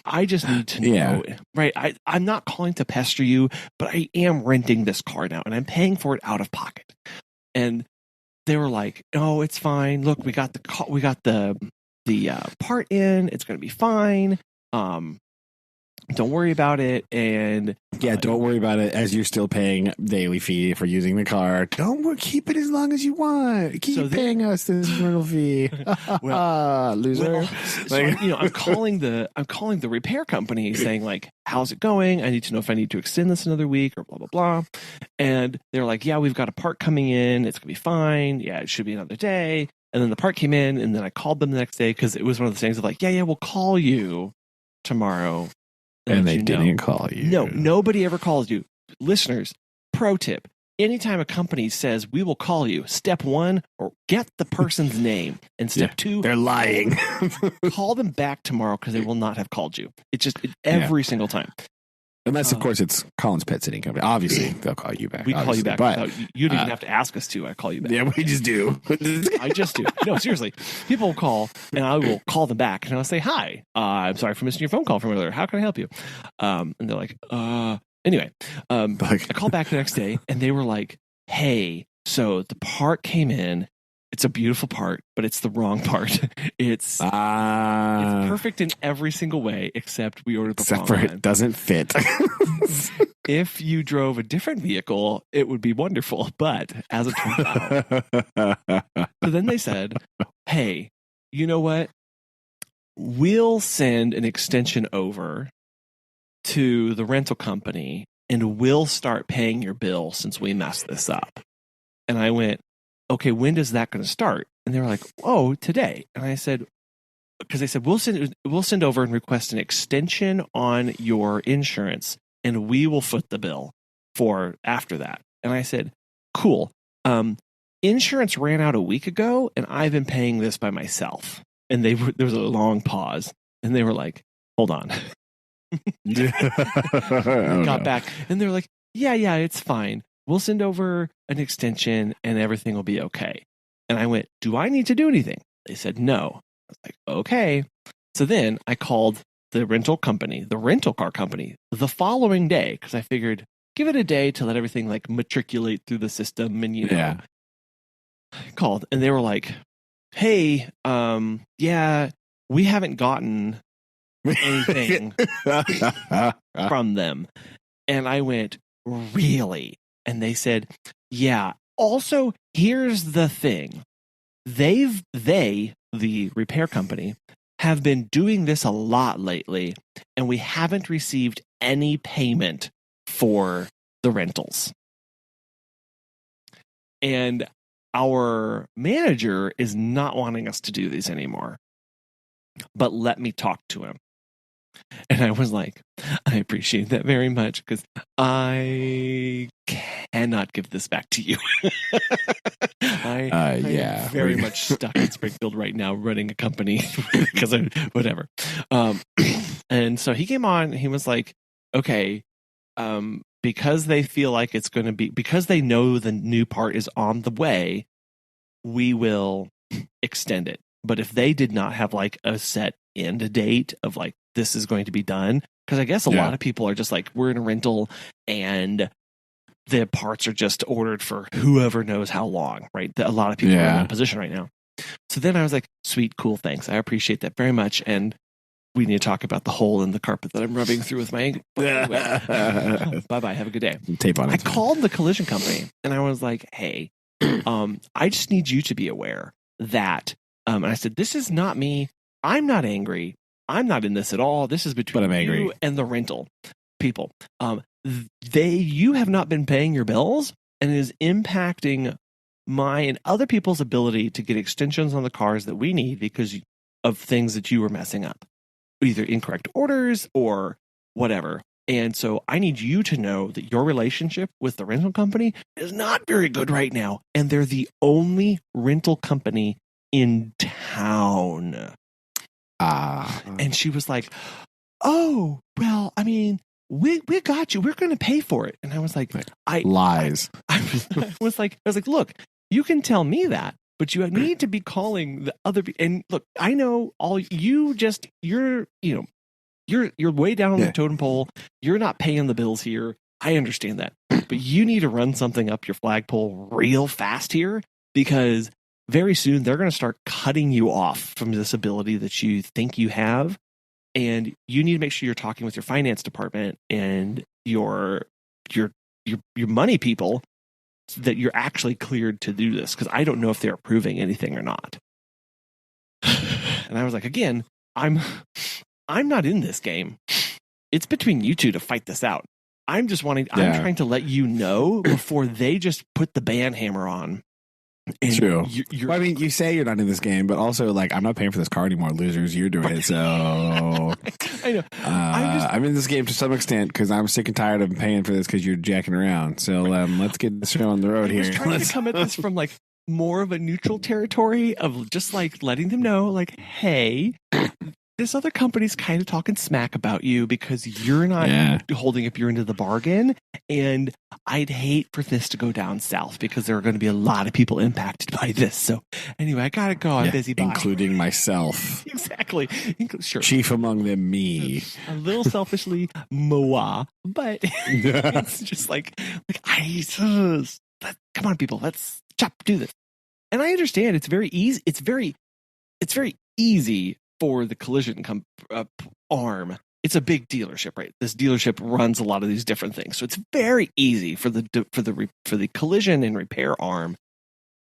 I just need to know, right? I'm not calling to pester you, but I am renting this car now and I'm paying for it out of pocket. And they were like, oh, it's fine. Look, we got the part in, it's going to be fine. Don't worry about it. And don't worry about it as you're still paying daily fee for using the car. Keep it as long as you want. Keep paying us this rental fee. Loser. I'm calling the repair company saying like, how's it going? I need to know if I need to extend this another week or blah, blah, blah. And they're like, yeah, we've got a part coming in. It's going to be fine. Yeah, it should be another day. And then the part came in and then I called them the next day because it was one of the things of like, yeah, we'll call you tomorrow. And they didn't call you. No, nobody ever calls you. Listeners, pro tip. Anytime a company says, we will call you, step one, or get the person's name. And step two, they're lying. Call them back tomorrow because they will not have called you. Every single time. Unless, of course, it's Collin's Pet Sitting Company. Obviously, they'll call you back. We call you back. But you don't even have to ask us to. I call you back. Yeah, we just do. I just do. No, seriously. People will call, and I will call them back, and I'll say, hi, I'm sorry for missing your phone call from earlier. How can I help you? And they're like, anyway. I called back the next day, and they were like, hey, so the part came in. It's a beautiful part, but it's the wrong part. It's perfect in every single way, except we ordered the wrong one. It doesn't fit. If you drove a different vehicle, it would be wonderful. But as it turns out, so then they said, hey, you know what? We'll send an extension over to the rental company and we'll start paying your bill since we messed this up. And I went, okay, when is that going to start? And they were like, oh, today. And I said, because they said, we'll send over and request an extension on your insurance and we will foot the bill for after that. And I said, cool. Insurance ran out a week ago and I've been paying this by myself. And there was a long pause and they were like, hold on. Got back and they're like, yeah, it's fine. We'll send over an extension and everything will be okay. And I went, do I need to do anything? They said, no. I was like, okay. So then I called the rental car company, the following day, because I figured give it a day to let everything like matriculate through the system, and called, and they were like, "Hey, yeah, we haven't gotten anything from them." And I went, "Really?" And they said, "Yeah. Also, here's the thing. They, the repair company, have been doing this a lot lately, and we haven't received any payment for the rentals. And our manager is not wanting us to do these anymore. But let me talk to him." And I was like, I appreciate that very much, because I cannot give this back to you. I am very much stuck in Springfield right now running a company because of whatever. And so he came on, he was like, okay, because they feel like it's going to be, because they know the new part is on the way, we will extend it. But if they did not have like a set end date of like, this is going to be done, because I guess a lot of people are just like, we're in a rental and the parts are just ordered for whoever knows how long, right? A lot of people are in that position right now. So then I was like, sweet, cool, thanks. I appreciate that very much. And we need to talk about the hole in the carpet that I'm rubbing through with my ankle. Bye-bye. Have a good day. Tape on it. I called the collision company and I was like, hey, I just need you to be aware that, and I said, this is not me. I'm not angry. I'm not in this at all. This is between you and the rental people. You have not been paying your bills, and it is impacting my and other people's ability to get extensions on the cars that we need because of things that you were messing up, either incorrect orders or whatever. And so I need you to know that your relationship with the rental company is not very good right now. And they're the only rental company in town. And she was like, oh, well, I mean, we got you. We're going to pay for it. And I was like, lies. I was like, look, you can tell me that, but you need to be calling the other. And look, I know you're way down on the totem pole. You're not paying the bills here. I understand that, but you need to run something up your flagpole real fast here, because very soon they're going to start cutting you off from this ability that you think you have. And you need to make sure you're talking with your finance department and your money people so that you're actually cleared to do this. Because I don't know if they're approving anything or not. And I was like, again, I'm not in this game. It's between you two to fight this out. I'm trying to let you know before they just put the ban hammer on. And true. Well, I mean, you say you're not in this game, but also, like, I'm not paying for this car anymore, losers. You're doing it, so I know. I'm in this game to some extent because I'm sick and tired of paying for this because you're jacking around. So let's get this show on the road here. I'm trying to come at this from like more of a neutral territory of just like letting them know, like, hey, this other company's kind of talking smack about you because you're not holding up your end of the bargain. And I'd hate for this to go down south because there are going to be a lot of people impacted by this. So anyway, I got to go. I'm busy. Bye. Including myself. Exactly. Sure. Chief among them, me. A little selfishly, Moa. But it's just like come on, people. Let's do this. And I understand it's very easy. It's very easy for the collision arm. It's a big dealership, right? This dealership runs a lot of these different things, so it's very easy for the collision and repair arm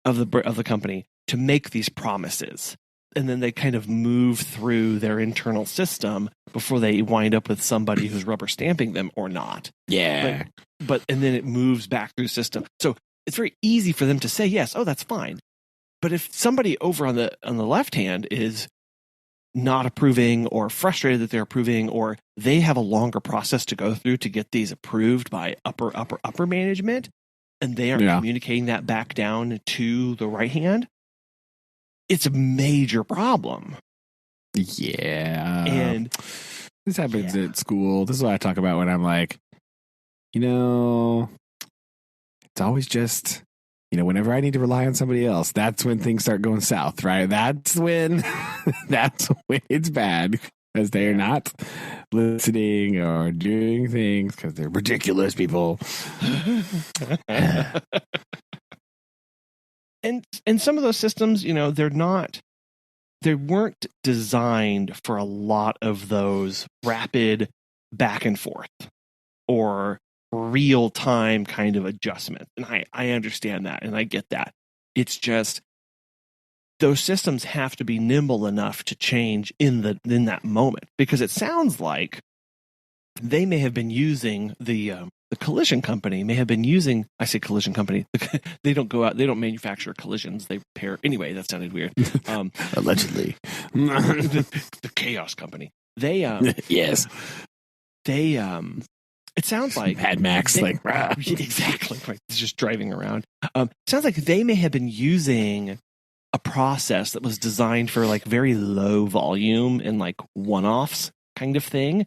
of the company to make these promises, and then they kind of move through their internal system before they wind up with somebody who's rubber stamping them or not. Yeah, but and then it moves back through the system, so it's very easy for them to say yes. Oh, that's fine. But if somebody over on the left hand is not approving or frustrated that they're approving, or they have a longer process to go through to get these approved by upper management, and they aren't communicating that back down to the right hand, it's a major problem. Yeah. And this happens at school. This is what I talk about when I'm like, it's always just, whenever I need to rely on somebody else, that's when things start going south, right? That's when it's bad. because they're not listening or doing things because they're ridiculous people. And some of those systems, they weren't designed for a lot of those rapid back and forth or real time kind of adjustment. And I understand that and I get that. It's just those systems have to be nimble enough to change in that moment, because it sounds like they may have been using the collision company may have been using, I say collision company, they don't manufacture collisions, they repair. Anyway, that sounded weird. Allegedly. the chaos company. They yes. They it sounds like Mad Max, exactly right. It's just driving around. Sounds like they may have been using a process that was designed for like very low volume and like one-offs kind of thing.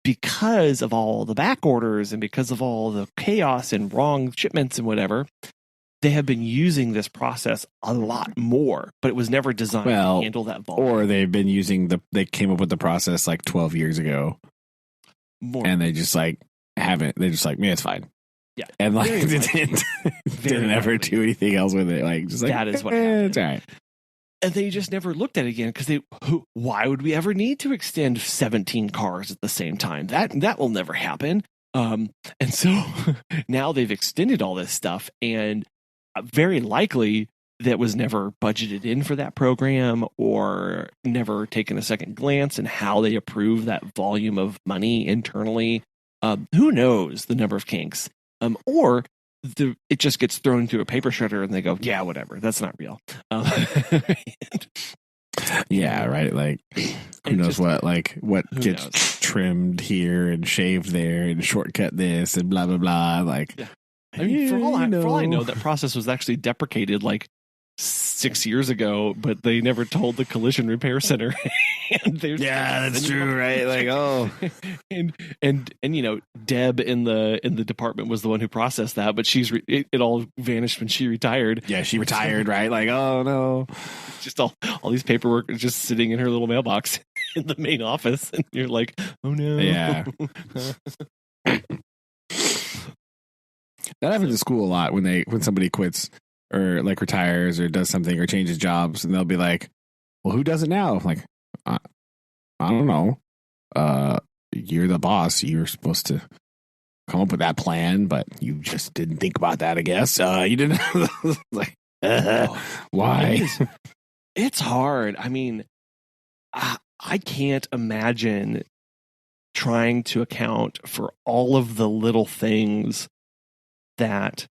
Because of all the back orders and because of all the chaos and wrong shipments and whatever, they have been using this process a lot more, but it was never designed to handle that volume. Or they came up with the process like 12 years ago. And they just like haven't, they're just like, man, it's fine. Yeah. And like didn't ever do anything else with it. Like, just like, that is what happened. It's all right. And they just never looked at it again because why would we ever need to extend 17 cars at the same time? That will never happen. And so now they've extended all this stuff, and very likely that was never budgeted in for that program or never taken a second glance in how they approve that volume of money internally. Who knows the number of kinks? Or it just gets thrown into a paper shredder and they go, yeah, whatever. That's not real. Yeah, right. Like, who knows what gets trimmed here and shaved there and shortcut this and blah, blah, blah. Like, yeah. I mean, for all I know, that process was actually deprecated like 6 years ago, but they never told the collision repair center. Yeah, that's true, right? Like, oh, and Deb in the department was the one who processed that, but it all vanished when she retired. Yeah, she retired, right? Like, oh no, just all these paperwork is just sitting in her little mailbox in the main office, and you're like, oh no, yeah. That happens at school a lot when somebody quits or like retires or does something or changes jobs, and they'll be like, well, who does it now? I'm like, I don't know. You're the boss. You're supposed to come up with that plan, but you just didn't think about that, I guess. You didn't. Like, why? It's hard. I mean, I can't imagine trying to account for all of the little things that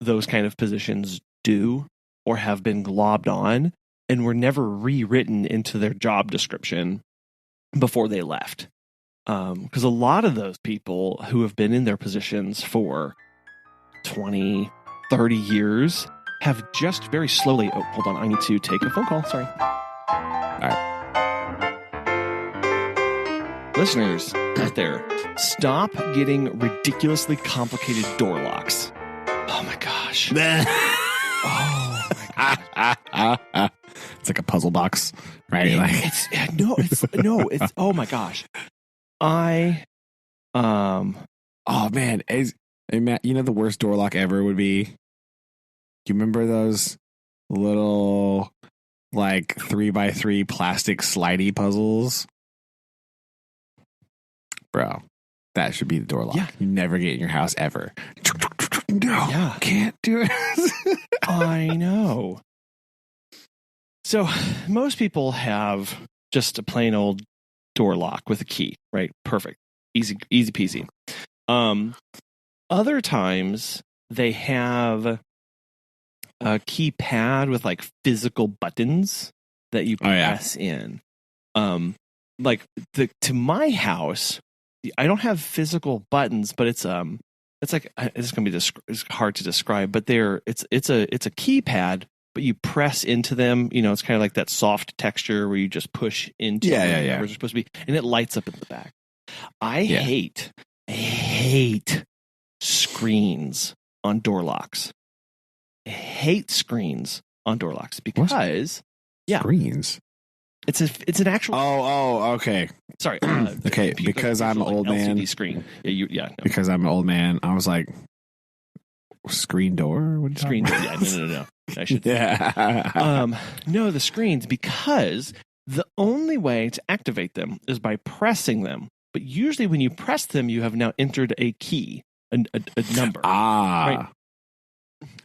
those kind of positions do or have been globbed on and were never rewritten into their job description before they left. Because a lot of those people who have been in their positions for 20, 30 years have just very slowly... Oh, hold on. I need to take a phone call. Sorry. All right. Listeners out there, stop getting ridiculously complicated door locks. Oh, my gosh. Oh, my gosh. It's like a puzzle box, right? It's oh, my gosh. Oh man, the worst door lock ever would be, do you remember those little like 3x3 plastic slidey puzzles? Bro, that should be the door lock. Yeah. You never get in your house ever. No, can't do it. I know. So most people have just a plain old door lock with a key, right? Perfect. Easy peasy. Other times they have a keypad with like physical buttons that you press in. To my house, I don't have physical buttons, but it's like, it's going to be it's hard to describe, but it's a keypad, but you press into them. It's kind of like that soft texture where you just push into where they're supposed to be, and it lights up in the back. I hate screens on door locks. I hate screens on door locks because screens. It's an actual. Oh, okay. Sorry. Okay, because I'm an old man. LCD screen. Yeah. No. Because I'm an old man, I was like, screen door? What Screen door. Yeah, no. I should. Yeah. No, the screens, because the only way to activate them is by pressing them. But usually, when you press them, you have now entered a key, a number. Right?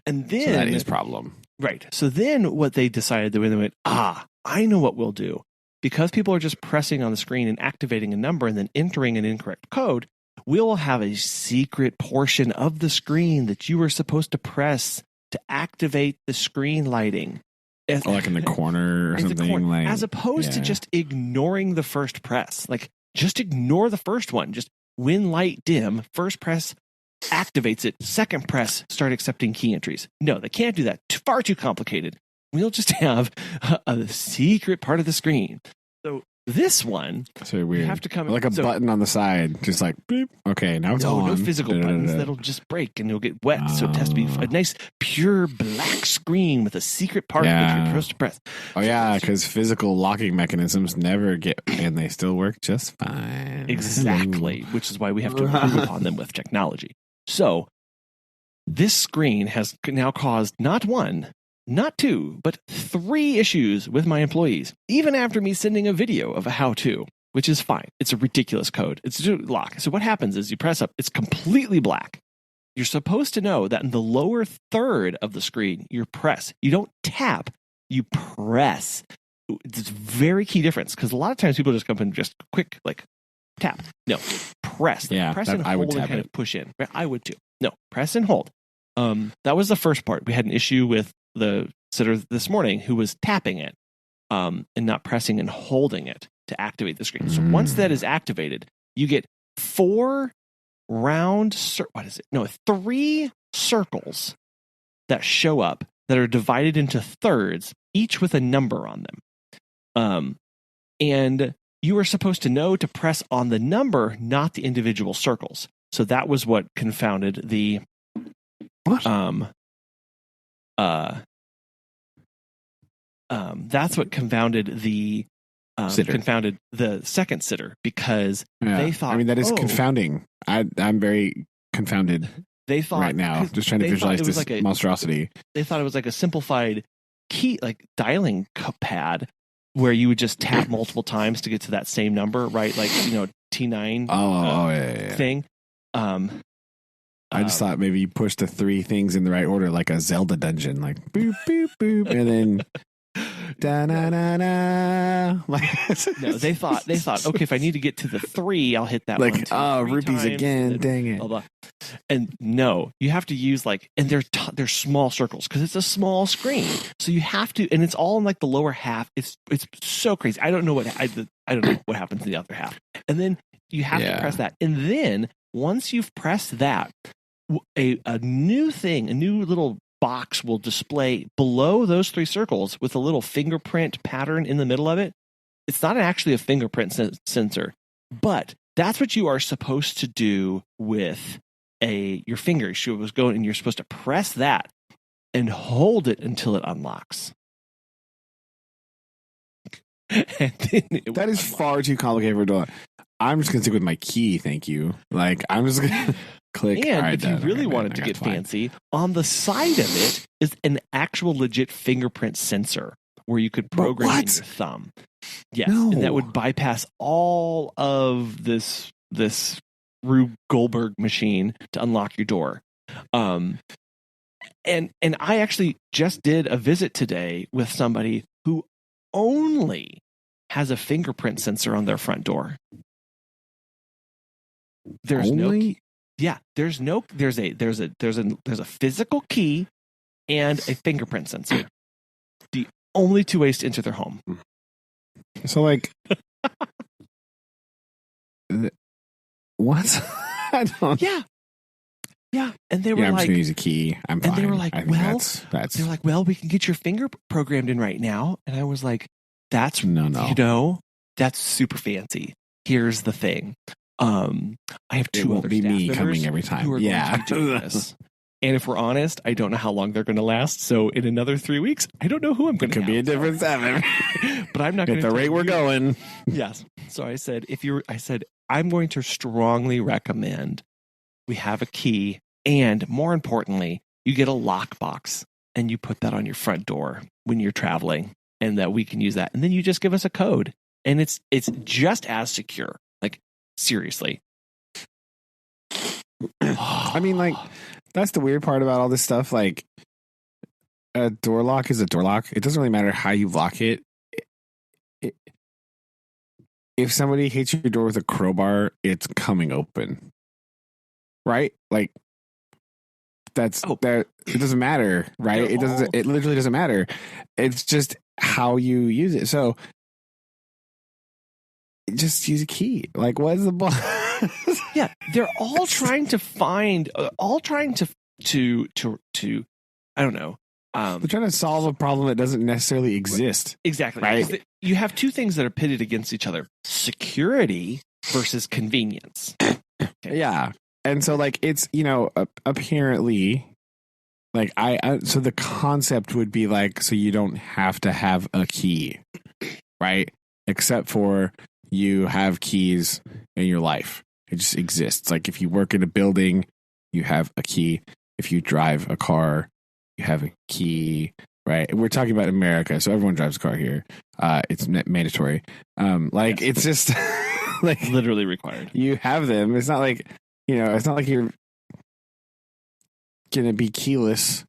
And then so that is problem. Right. So then what they decided, they went, I know what we'll do. Because people are just pressing on the screen and activating a number and then entering an incorrect code, we'll have a secret portion of the screen that you were supposed to press to activate the screen lighting. Like in the corner or something. Like, as opposed to just ignoring the first press. Like, just ignore the first one. Just when light dim, first press activates it, second press, start accepting key entries. No, they can't do that. Far too complicated. We'll just have a secret part of the screen. So this one, so weird. You have to come like a button on the side, just like beep. Okay, now it's on. No physical buttons that'll just break and you'll get wet. So it has to be a nice pure black screen with a secret part that you're supposed to press. Oh yeah, because physical locking mechanisms never get, and they still work just fine. Exactly, which is why we have to improve upon them with technology. So this screen has now caused not one, not two, but 3 issues with my employees, even after me sending a video of a how-to, which is fine. It's a ridiculous code. It's a lock. So what happens is you press up, it's completely black. You're supposed to know that in the lower third of the screen, you press. You don't tap, you press. It's a very key difference because a lot of times people just come and just quick, like, tap. No, press. Yeah, press and hold and kind of push in. I would too. No, press and hold. That was the first part. We had an issue with the sitter this morning who was tapping it and not pressing and holding it to activate the screen. So once that is activated, you get 3 circles that show up that are divided into thirds, each with a number on them. And you are supposed to know to press on the number, not the individual circles. So that was what confounded the that's what confounded the second sitter because they thought. I mean, that is confounding. I'm very confounded. They thought right now, just trying to visualize this like monstrosity. They thought it was like a simplified key, like dialing pad, where you would just tap multiple times to get to that same number, right? Like T9 thing. I just thought maybe you pushed the 3 things in the right order, like a Zelda dungeon, like boop, boop, boop, and then da-na-na-na. No, they thought, okay, if I need to get to the 3, I'll hit that like, one. rupees again, dang it. Blah, blah. And no, you have to use and they're small circles because it's a small screen. So you have to, and it's all in like the lower half. It's so crazy. I don't know what happens in the other half. And then you have to press that. And then once you've pressed that, a new little box will display below those 3 circles with a little fingerprint pattern in the middle of it. It's not actually a fingerprint sensor, but that's what you are supposed to do with your finger. You're supposed to press that and hold it until it unlocks. And then that is far too complicated for a door. I'm just gonna stick with my key, thank you. Like I'm just gonna click. And if you really wanted to get fancy, on the side of it is an actual legit fingerprint sensor where you could program in your thumb. Yes, and that would bypass all of this Rube Goldberg machine to unlock your door. And I actually just did a visit today with somebody who only has a fingerprint sensor on their front door. There's a physical key and a fingerprint sensor. The only 2 ways to enter their home. So like what? I don't. Yeah. And they were I'm like, just gonna use a key. I'm fine. And they were like, that's they're like, well, we can get your finger programmed in right now. And I was like, that's no. That's super fancy. Here's the thing. I have 2 other be staff me members coming every time. who are going to be doing this. And if we're honest, I don't know how long they're going to last. So in another 3 weeks, I don't know who I'm going to have. Could be a different 7. But I'm not going At to the rate we're going. Yes. So I said, I'm going to strongly recommend we have a key. And more importantly, you get a lockbox and you put that on your front door when you're traveling, and that we can use that. And then you just give us a code, and it's just as secure. Like, seriously. I mean, like, that's the weird part about all this stuff. Like, a door lock is a door lock. It doesn't really matter how you lock it. If somebody hits your door with a crowbar, it's coming open. Right? Like, that it doesn't matter, right? It literally doesn't matter. It's just how you use it. So just use a key. Like, what is the ball? Yeah, they're all trying to find, to I don't know. They're trying to solve a problem that doesn't necessarily exist. Exactly. Right? You have two things that are pitted against each other: security versus convenience. Okay. Yeah. And so, like, it's, apparently, like, so the concept would be like, so you don't have to have a key, right? Except for you have keys in your life. It just exists. Like, if you work in a building, you have a key. If you drive a car, you have a key, right? We're talking about America, so everyone drives a car here. It's mandatory. It's just like literally required. You have them. It's not like, it's not like you're going to be keyless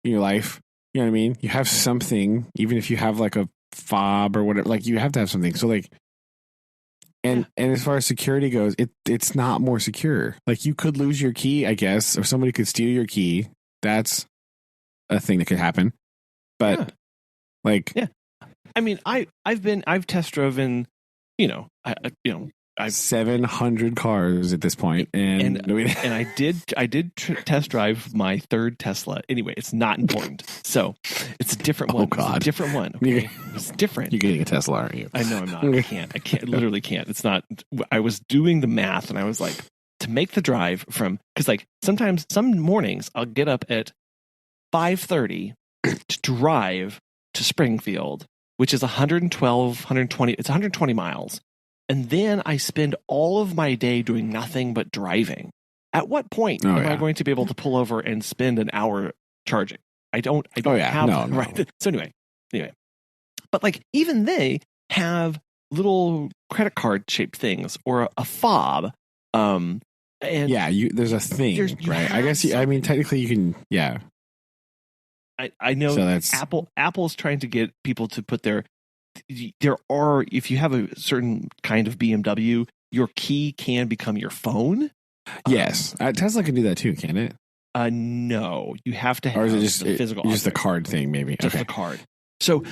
in your life. You know what I mean? You have something, even if you have like a fob or whatever, like you have to have something. So like, and as far as security goes, it's not more secure. Like, you could lose your key, I guess, or somebody could steal your key. That's a thing that could happen. But I mean, I've test driven, I've 700 cars at this point, and I did test drive my third Tesla. Anyway, it's not important. So it's a different one. Oh God, it's a different one. Okay? It's different. You're getting a Tesla, aren't you? I know I'm not. I can't. Literally can't. It's not. I was doing the math, and I was like, to make the drive from, because like sometimes some mornings I'll get up at 5:30 to drive to Springfield, which is 120. It's 120 miles. And then I spend all of my day doing nothing but driving. At what point am I going to be able to pull over and spend an hour charging? I don't have right. So anyway. But like, even they have little credit card shaped things or a fob. And there's a thing, right? I guess technically you can, yeah. I know so Apple's trying to get people to put if you have a certain kind of BMW, your key can become your phone. Yes. Tesla can do that too, can it? No, you have to have, or is it just the physical object. Just the card thing, maybe. Just the card. So,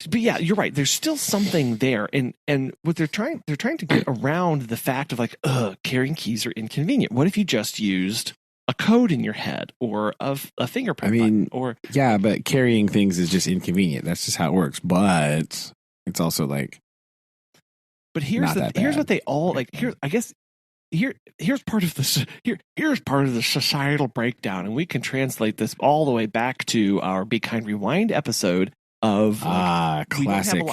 but yeah, you're right. There's still something there. And what they're trying to get around the fact of like, carrying keys are inconvenient. What if you just used a code in your head or a fingerprint button, or but carrying things is just inconvenient. That's just how it works. But it's also like, but here's what they all like. Here, I guess here's part of this. Here's part of the societal breakdown, and we can translate this all the way back to our Be Kind Rewind episode of classic.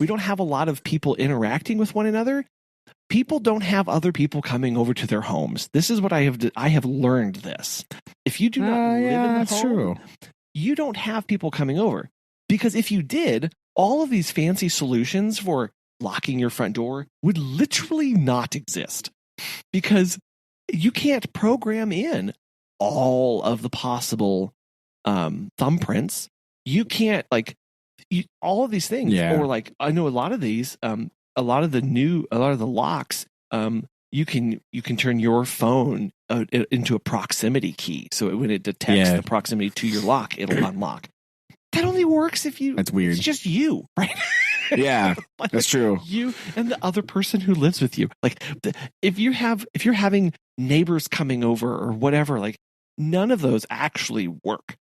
We don't have a lot of people interacting with one another. People don't have other people coming over to their homes. This is what I have learned this. If you do not live in the home, you don't have people coming over. Because if you did, all of these fancy solutions for locking your front door would literally not exist. Because you can't program in all of the possible thumbprints. You can't all of these things. Yeah. Or like, I know a lot of these, a lot of the locks, you can turn your phone into a proximity key. So when it detects the proximity to your lock, it'll unlock. That only works if you. That's weird. It's just you, right? Yeah, that's true. You and the other person who lives with you. Like, if you're having neighbors coming over or whatever, like, none of those actually work.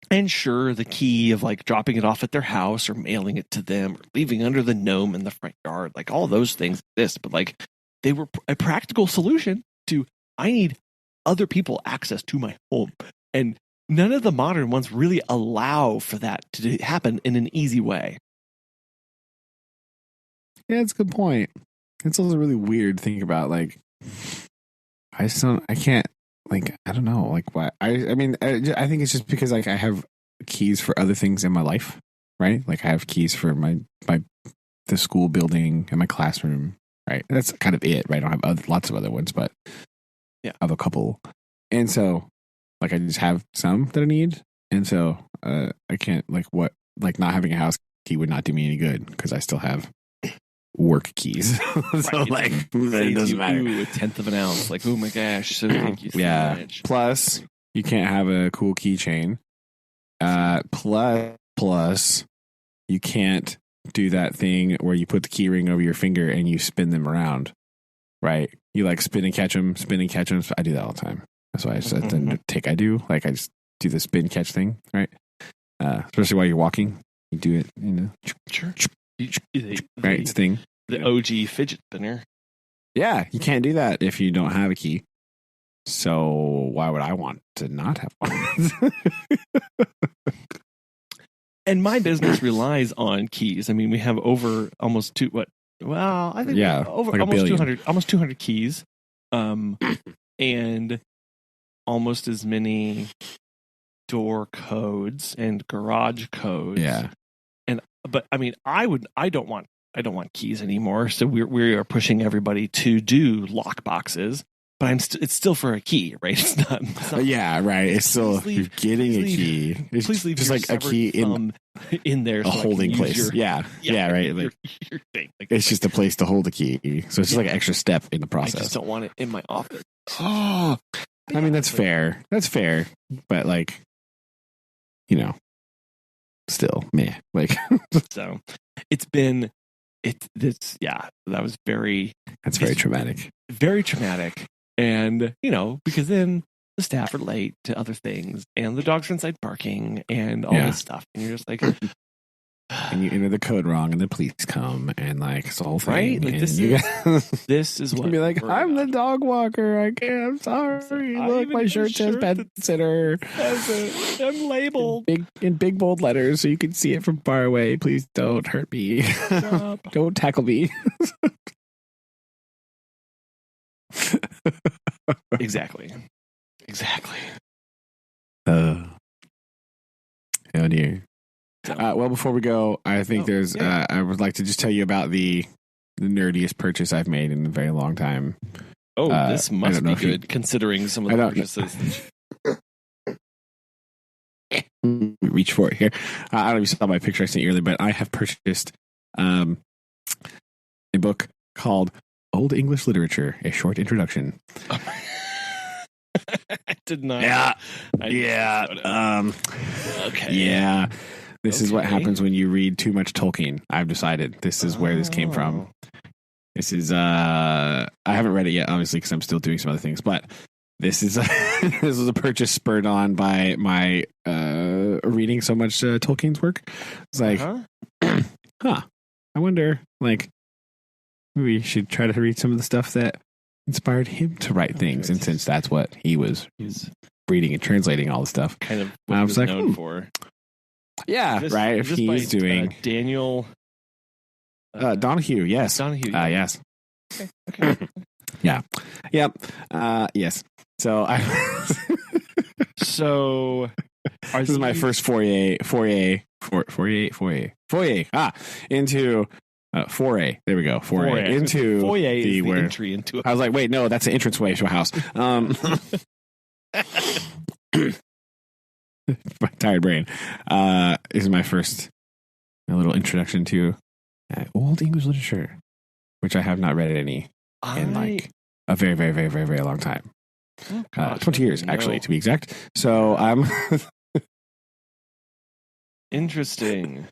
And sure, the key of like dropping it off at their house or mailing it to them or leaving under the gnome in the front yard, like all those things exist, but like they were a practical solution to, I need other people access to my home. And none of the modern ones really allow for that to happen in an easy way. Yeah, it's a good point. It's also really weird to think about. Like, I can't, like, I don't know, like, why. I mean, I think it's just because, like, I have keys for other things in my life, right? Like, I have keys for the school building and my classroom, right? That's kind of it, right? I don't have lots of other ones, but yeah, I have a couple. And so, like, I just have some that I need. And so, I can't, like, not having a house key would not do me any good because I still have work keys. So, like, it doesn't matter. A 1/10 of an ounce. Like, oh my gosh. So thank you so much. Plus, you can't have a cool keychain. Plus, you can't do that thing where you put the key ring over your finger and you spin them around, right? You like spin and catch them. I do that all the time. That's why I said the tick I do. Like, I just do the spin catch thing, right? Especially while you're walking, you do it, you know. Sure. Right, it's a thing. The OG fidget spinner. Yeah, you can't do that if you don't have a key. So why would I want to not have one? And my business relies on keys. I mean, we have over almost I think over like almost 200 keys. And almost as many door codes and garage codes. Yeah. But I mean, I don't want keys anymore. So we are pushing everybody to do lock boxes. But it's still for a key, right? It's not yeah, right. It's still you're getting a key. It's please leave just like a key in there, a holding place. Yeah, right. Like, your thing. Like, it's just a place to hold a key. So it's just like an extra step in the process. I just don't want it in my office. Oh, I mean, that's fair. That's fair. But, like, you know, still, meh. Like, so that was very. That's very traumatic. Very traumatic. And, you know, because then the staff are late to other things and the dogs are inside barking and all this stuff. And you're just like, and you enter the code wrong and the police come and, like, it's the whole thing. Right? Like, this is what. Be like, I'm the dog walker. I can't. I'm sorry. Look, my shirt says pet sitter. I'm labeled. In big bold letters so you can see it from far away. Please don't hurt me. Don't tackle me. Exactly. Oh dear. Well, before we go, I think I would like to just tell you about the nerdiest purchase I've made in a very long time. Oh, this must be good considering some of the purchases. Reach for it here. I don't know if you saw my picture I sent you earlier, but I have purchased a book called Old English Literature, A Short Introduction. I did not. Yeah. Okay. Yeah. This is what happens when you read too much Tolkien. I've decided this is where this came from. This is I haven't read it yet, obviously, because I'm still doing some other things. But this is this was a purchase spurred on by my reading so much Tolkien's work. It's like, I wonder, like, maybe you should try to read some of the stuff that inspired him to write things. And since that's what he was reading and translating all the stuff, kind of what I was like, known for. Yeah, right. If he's doing Daniel Donahue, yes. Donahue. Yes. Okay. Yeah. Yep. Yes. So this is my first foray into foray. There we go. Foray into foyer is the entry into. I was like, wait, no, that's the entranceway to a house. My tired brain. This is my first little introduction to old English literature, which I have not read any in like a very, very, very, very, very long time. 20 years, actually, to be exact. So I'm interesting.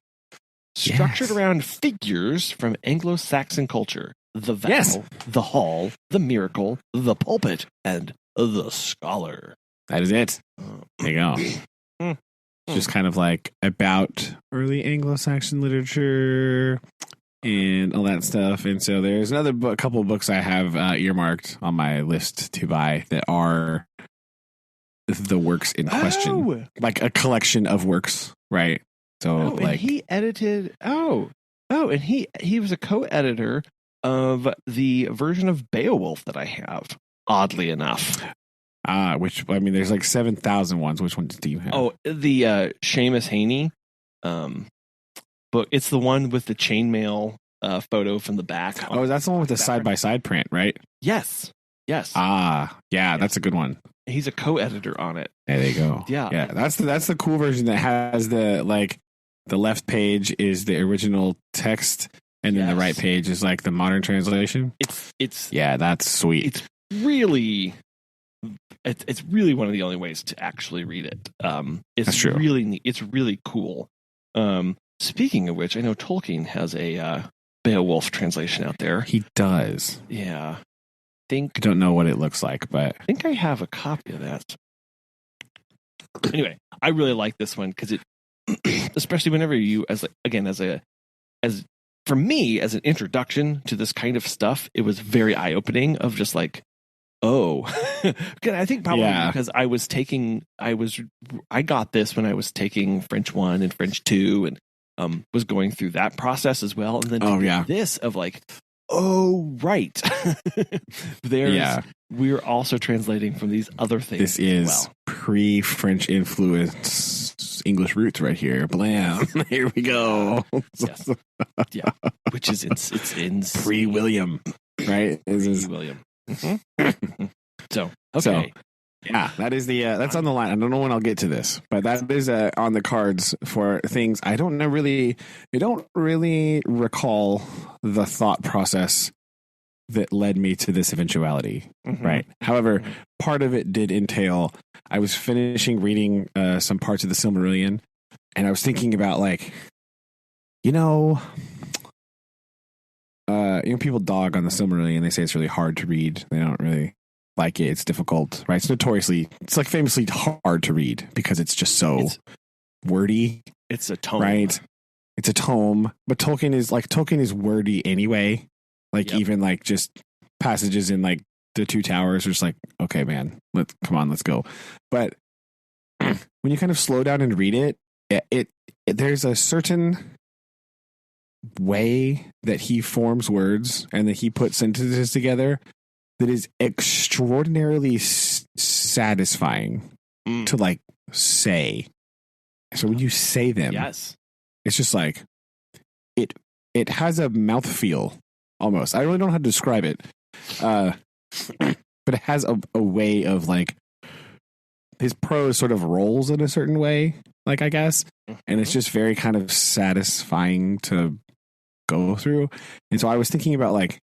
Structured around figures from Anglo-Saxon culture: the vow, the hall, the miracle, the pulpit, and the scholar. That is it. There you go. Just kind of like about early Anglo-Saxon literature and all that stuff. And so there's a couple of books I have earmarked on my list to buy that are the works in question, Oh, like a collection of works, right? So oh, like and he edited. And he was a co-editor of the version of Beowulf that I have. Oddly enough. which I mean, there's like 7,000 ones. Which ones do you have? Oh, the Seamus Haney book. It's the one with the chainmail photo from the back. Oh, that's the one with the side by side print, right? Yes. Yeah, that's a good one. He's a co-editor on it. There you go. Yeah. That's the cool version that has the left page is the original text, and then the right page is like the modern translation. It's that's sweet. It's really one of the only ways to actually read it. It's That's true. Really neat. It's really cool. Speaking of which, I know Tolkien has a Beowulf translation out there. He does. Yeah. I don't know what it looks like, but I think I have a copy of that. Anyway, I really like this one because it, especially whenever you, as for me as an introduction to this kind of stuff, it was very eye opening. Of just like, oh, I think probably because I got this when I was taking French 1 and French 2 and was going through that process as well, and then this of like, oh right, we're also translating from these other things. This is pre-French influence English roots right here. Blam! Here we go. Yes. Yeah, which is it's pre-William, right? William. Mm-hmm. So okay. That is that's on the line. I don't know when I'll get to this, but that is on the cards for things. I don't really recall the thought process that led me to this eventuality, right? However, part of it did entail I was finishing reading some parts of the Silmarillion, and I was thinking about like, people dog on the Silmarillion. They say it's really hard to read. They don't really like it. It's difficult, right? It's like famously hard to read because it's just so wordy. It's a tome, right? It's a tome, but Tolkien is wordy anyway. Like even like just passages in like the Two Towers are just like, okay, man, let's go. But when you kind of slow down and read it, there's a certain way that he forms words and that he puts sentences together that is extraordinarily satisfying to like say. So when you say them, it's just like it has a mouthfeel almost. I really don't know how to describe it, but it has a way of like his prose sort of rolls in a certain way, like I guess, and it's just very kind of satisfying to go through. And so I was thinking about like,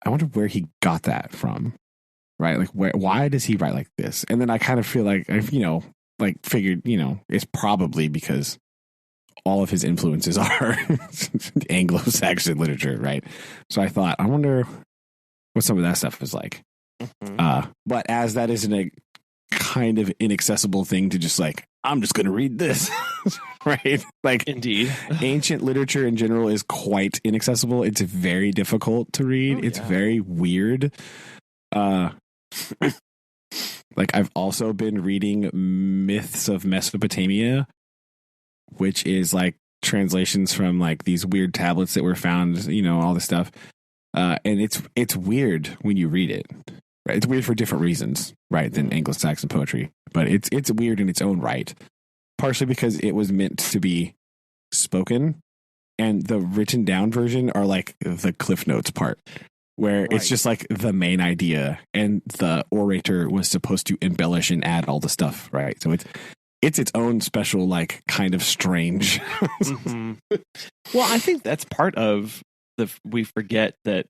I wonder where he got that from, right? Like, why does he write like this? And then I kind of feel like I've, figured, it's probably because all of his influences are Anglo-Saxon literature, right? So I thought, I wonder what some of that stuff is like. But as that isn't a kind of inaccessible thing to just like, I'm just going to read this, right? Like, indeed, ancient literature in general is quite inaccessible. It's very difficult to read. It's very weird. Like, I've also been reading Myths of Mesopotamia, which is like translations from like these weird tablets that were found, all this stuff. And it's weird when you read it. Right? It's weird for different reasons, right, than Anglo-Saxon poetry. But it's weird in its own right. Partially because it was meant to be spoken, and the written down version are like the Cliff Notes part, where it's just like the main idea, and the orator was supposed to embellish and add all the stuff, right? So it's its own special, like, kind of strange. Well, I think that's part of we forget that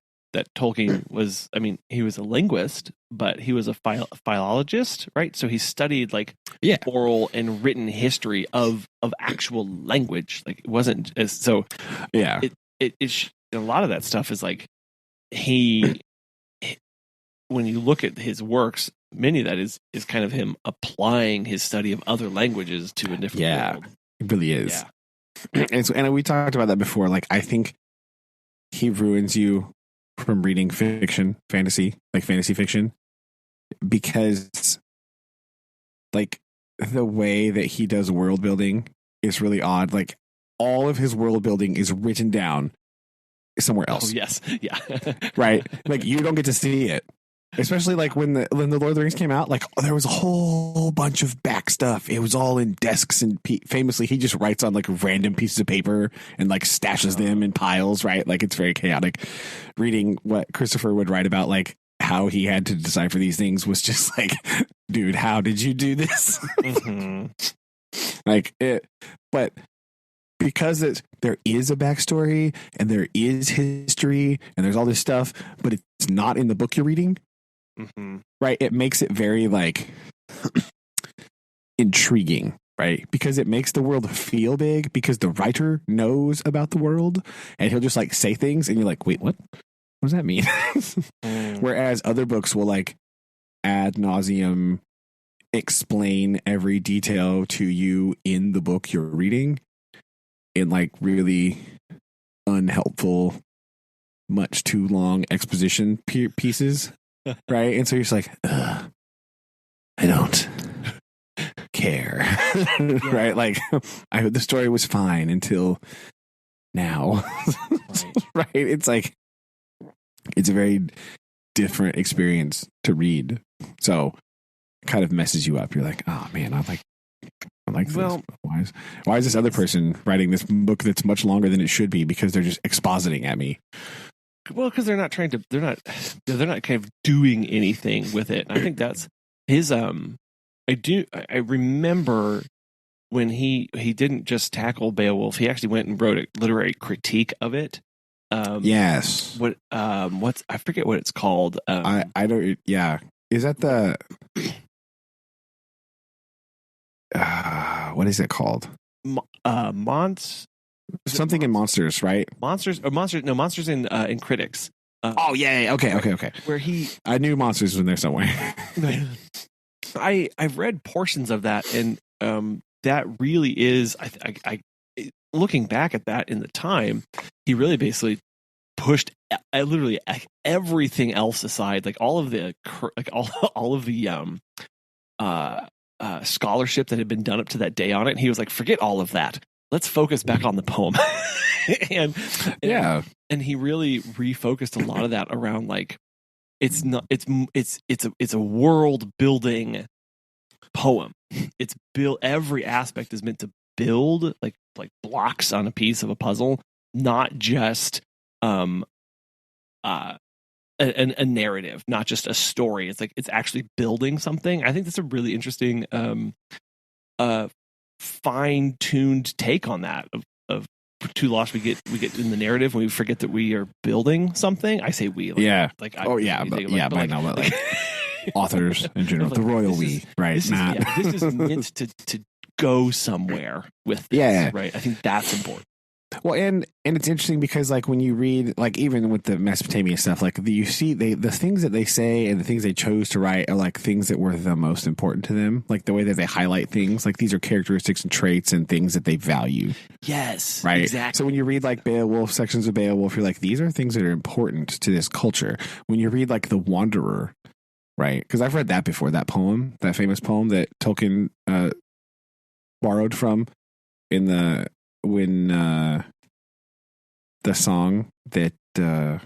Tolkien was, he was a linguist, but he was a philologist, right? So he studied like oral and written history of actual language. Like it wasn't as so. Yeah, it a lot of that stuff is like when you look at his works, many of that is kind of him applying his study of other languages to a different world. It really is. Yeah. And we talked about that before. Like, I think he ruins you from reading fantasy fiction, because like the way that he does world building is really odd. Like all of his world building is written down somewhere else. Oh yes, yeah, right. Like you don't get to see it. Especially like when the Lord of the Rings came out, like there was a whole bunch of back stuff. It was all in desks, and famously he just writes on like random pieces of paper and like stashes them in piles. Right, like it's very chaotic. Reading what Christopher would write about, like how he had to decipher these things, was just like, dude, how did you do this? Mm-hmm. Like it, but because there is a backstory and there is history and there's all this stuff, but it's not in the book you're reading. Mm-hmm. Right, it makes it very like intriguing, right? Because it makes the world feel big because the writer knows about the world and he'll just like say things and you're like, wait, what does that mean? Whereas other books will like ad nauseum explain every detail to you in the book you're reading in like really unhelpful, much too long exposition pieces. Right, and so you're just like, I don't care. Right, like the story was fine until now. Right, it's like it's a very different experience to read, so it kind of messes you up. You're like, oh man, I like this. Well, why is this other person writing this book that's much longer than it should be? Because they're just expositing at me. Well, because they're not kind of doing anything with it. And I think that's his. I remember when he didn't just tackle Beowulf. He actually went and wrote a literary critique of it. Yes. What's I forget what it's called. I don't. Yeah. Is that the? What is it called? Something in Monsters, right? Monsters in Critics. Okay. Where I knew Monsters was in there somewhere. I've read portions of that, and that really is. I looking back at that in the time, he really basically pushed literally everything else aside, like all of the scholarship that had been done up to that day on it. And he was like, forget all of that. Let's focus back on the poem. and he really refocused a lot of that around like it's a world building poem. It's built, every aspect is meant to build like blocks on a piece of a puzzle, not just a narrative, not just a story. It's like it's actually building something. I think that's a really interesting fine-tuned take on that of too lost we get in the narrative when we forget that we are building something. I say we, like authors in general, the royal we, right? This is meant to go somewhere with this, right? I think that's important. Well, and it's interesting because like when you read, like even with the Mesopotamia stuff, like you see the things that they say and the things they chose to write are like things that were the most important to them. Like the way that they highlight things, like these are characteristics and traits and things that they value. Yes, right. Exactly. So when you read like Beowulf, sections of Beowulf, you're like, these are things that are important to this culture. When you read like The Wanderer, right? Because I've read that before, that poem, that famous poem that Tolkien borrowed from in the song that the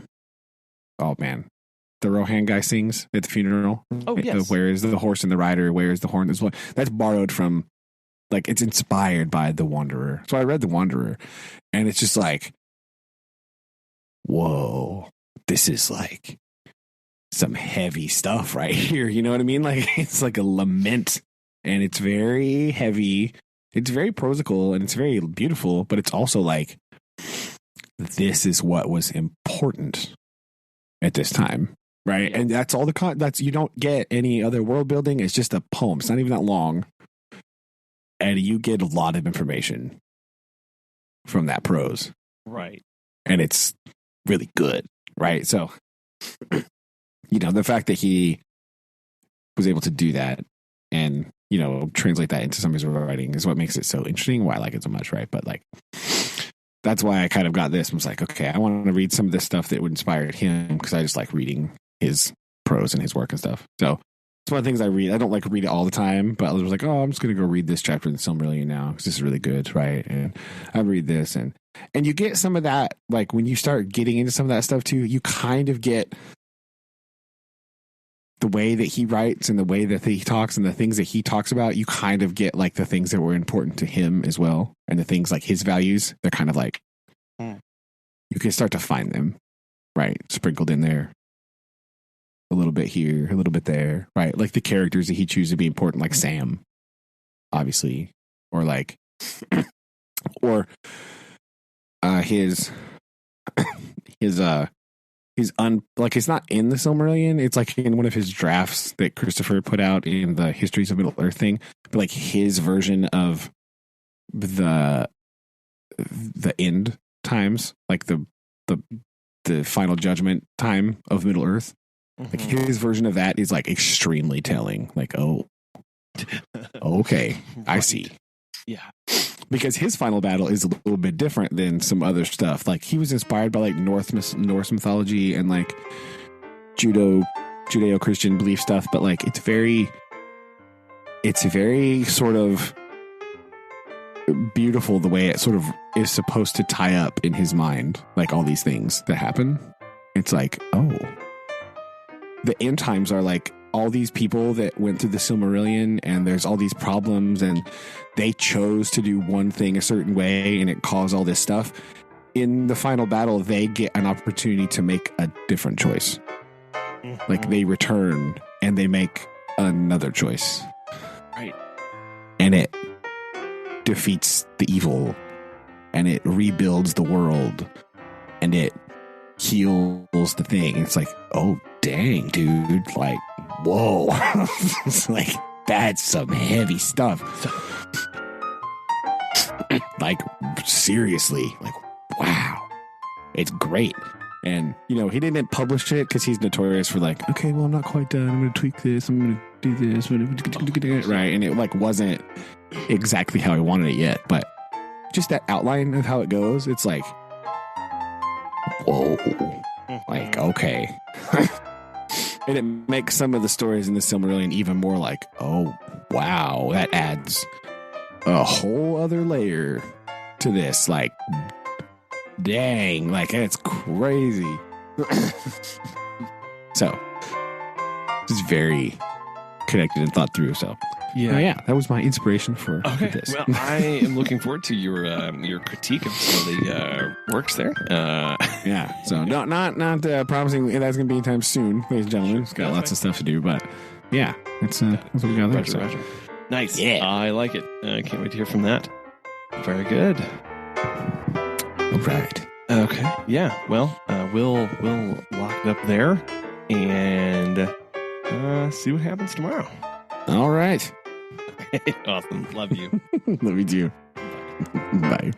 Rohan guy sings at the funeral. Oh yes. Where is the horse and the rider? Where is the horn? That's borrowed from, like, it's inspired by The Wanderer. So I read The Wanderer, and it's just like, whoa, this is like some heavy stuff right here. You know what I mean? Like it's like a lament, and it's very heavy. It's very prosical and it's very beautiful, but it's also like, this is what was important at this time, right? And that's all that's you don't get any other world building. It's just a poem. It's not even that long, and you get a lot of information from that prose, right? And it's really good, right? So, the fact that he was able to do that and translate that into some of his writing is what makes it so interesting. Why I like it so much, right? But like, that's why I kind of got this. I was like, okay, I want to read some of this stuff that would inspire him because I just like reading his prose and his work and stuff. So It's one of the things I read. I don't like read it all the time, but I was like, oh, I'm just going to go read this chapter in the Silmarillion now because this is really good, right? And I read this, and you get some of that, like when you start getting into some of that stuff too, you kind of get the way that he writes and the way that he talks and the things that he talks about. You kind of get like the things that were important to him as well, and the things like his values. They're kind of like you can start to find them, right, sprinkled in there. A little bit here, a little bit there, right? Like the characters that he chooses to be important, like Sam, obviously, or like, or his like it's not in the Silmarillion. It's like in one of his drafts that Christopher put out in the Histories of Middle Earth thing, but like his version of the end times, like the final judgment time of Middle Earth. Like his version of that is like extremely telling. Like, oh, okay, right. I see. Yeah, because his final battle is a little bit different than some other stuff. Like he was inspired by like Norse mythology and like Judeo-Christian belief stuff, but like it's very sort of beautiful the way it sort of is supposed to tie up in his mind, like all these things that happen. It's like, oh. The end times are like all these people that went through the Silmarillion, and there's all these problems, and they chose to do one thing a certain way, and it caused all this stuff. In the final battle, they get an opportunity to make a different choice. Like they return and they make another choice. Right. And it defeats the evil, and it rebuilds the world, and it heals the thing. It's like, oh, dang, dude. Like, whoa. It's like, that's some heavy stuff. Like, seriously. Like, wow. It's great. And, you know, he didn't publish it because he's notorious for like, okay, well, I'm not quite done. I'm going to tweak this. I'm going to do this. Right. And it like wasn't exactly how I wanted it yet. But just that outline of how it goes, it's like, whoa. Like, okay. And it makes some of the stories in the Silmarillion even more like, oh, wow, that adds a whole other layer to this. Like, dang, like, it's crazy. So, it's very connected and thought through. So, yeah, that was my inspiration for this. Well, I am looking forward to your critique of some of the works there. Yeah, so not promising that's going to be anytime soon, ladies and gentlemen. It's got lots of stuff to do, but yeah, that's what we got there. Roger. Nice. Yeah, I like it. I can't wait to hear from that. Very good. All right. Okay. Yeah. Well, we'll lock it up there and see what happens tomorrow. All right. Awesome. Love you. Love you too. Bye.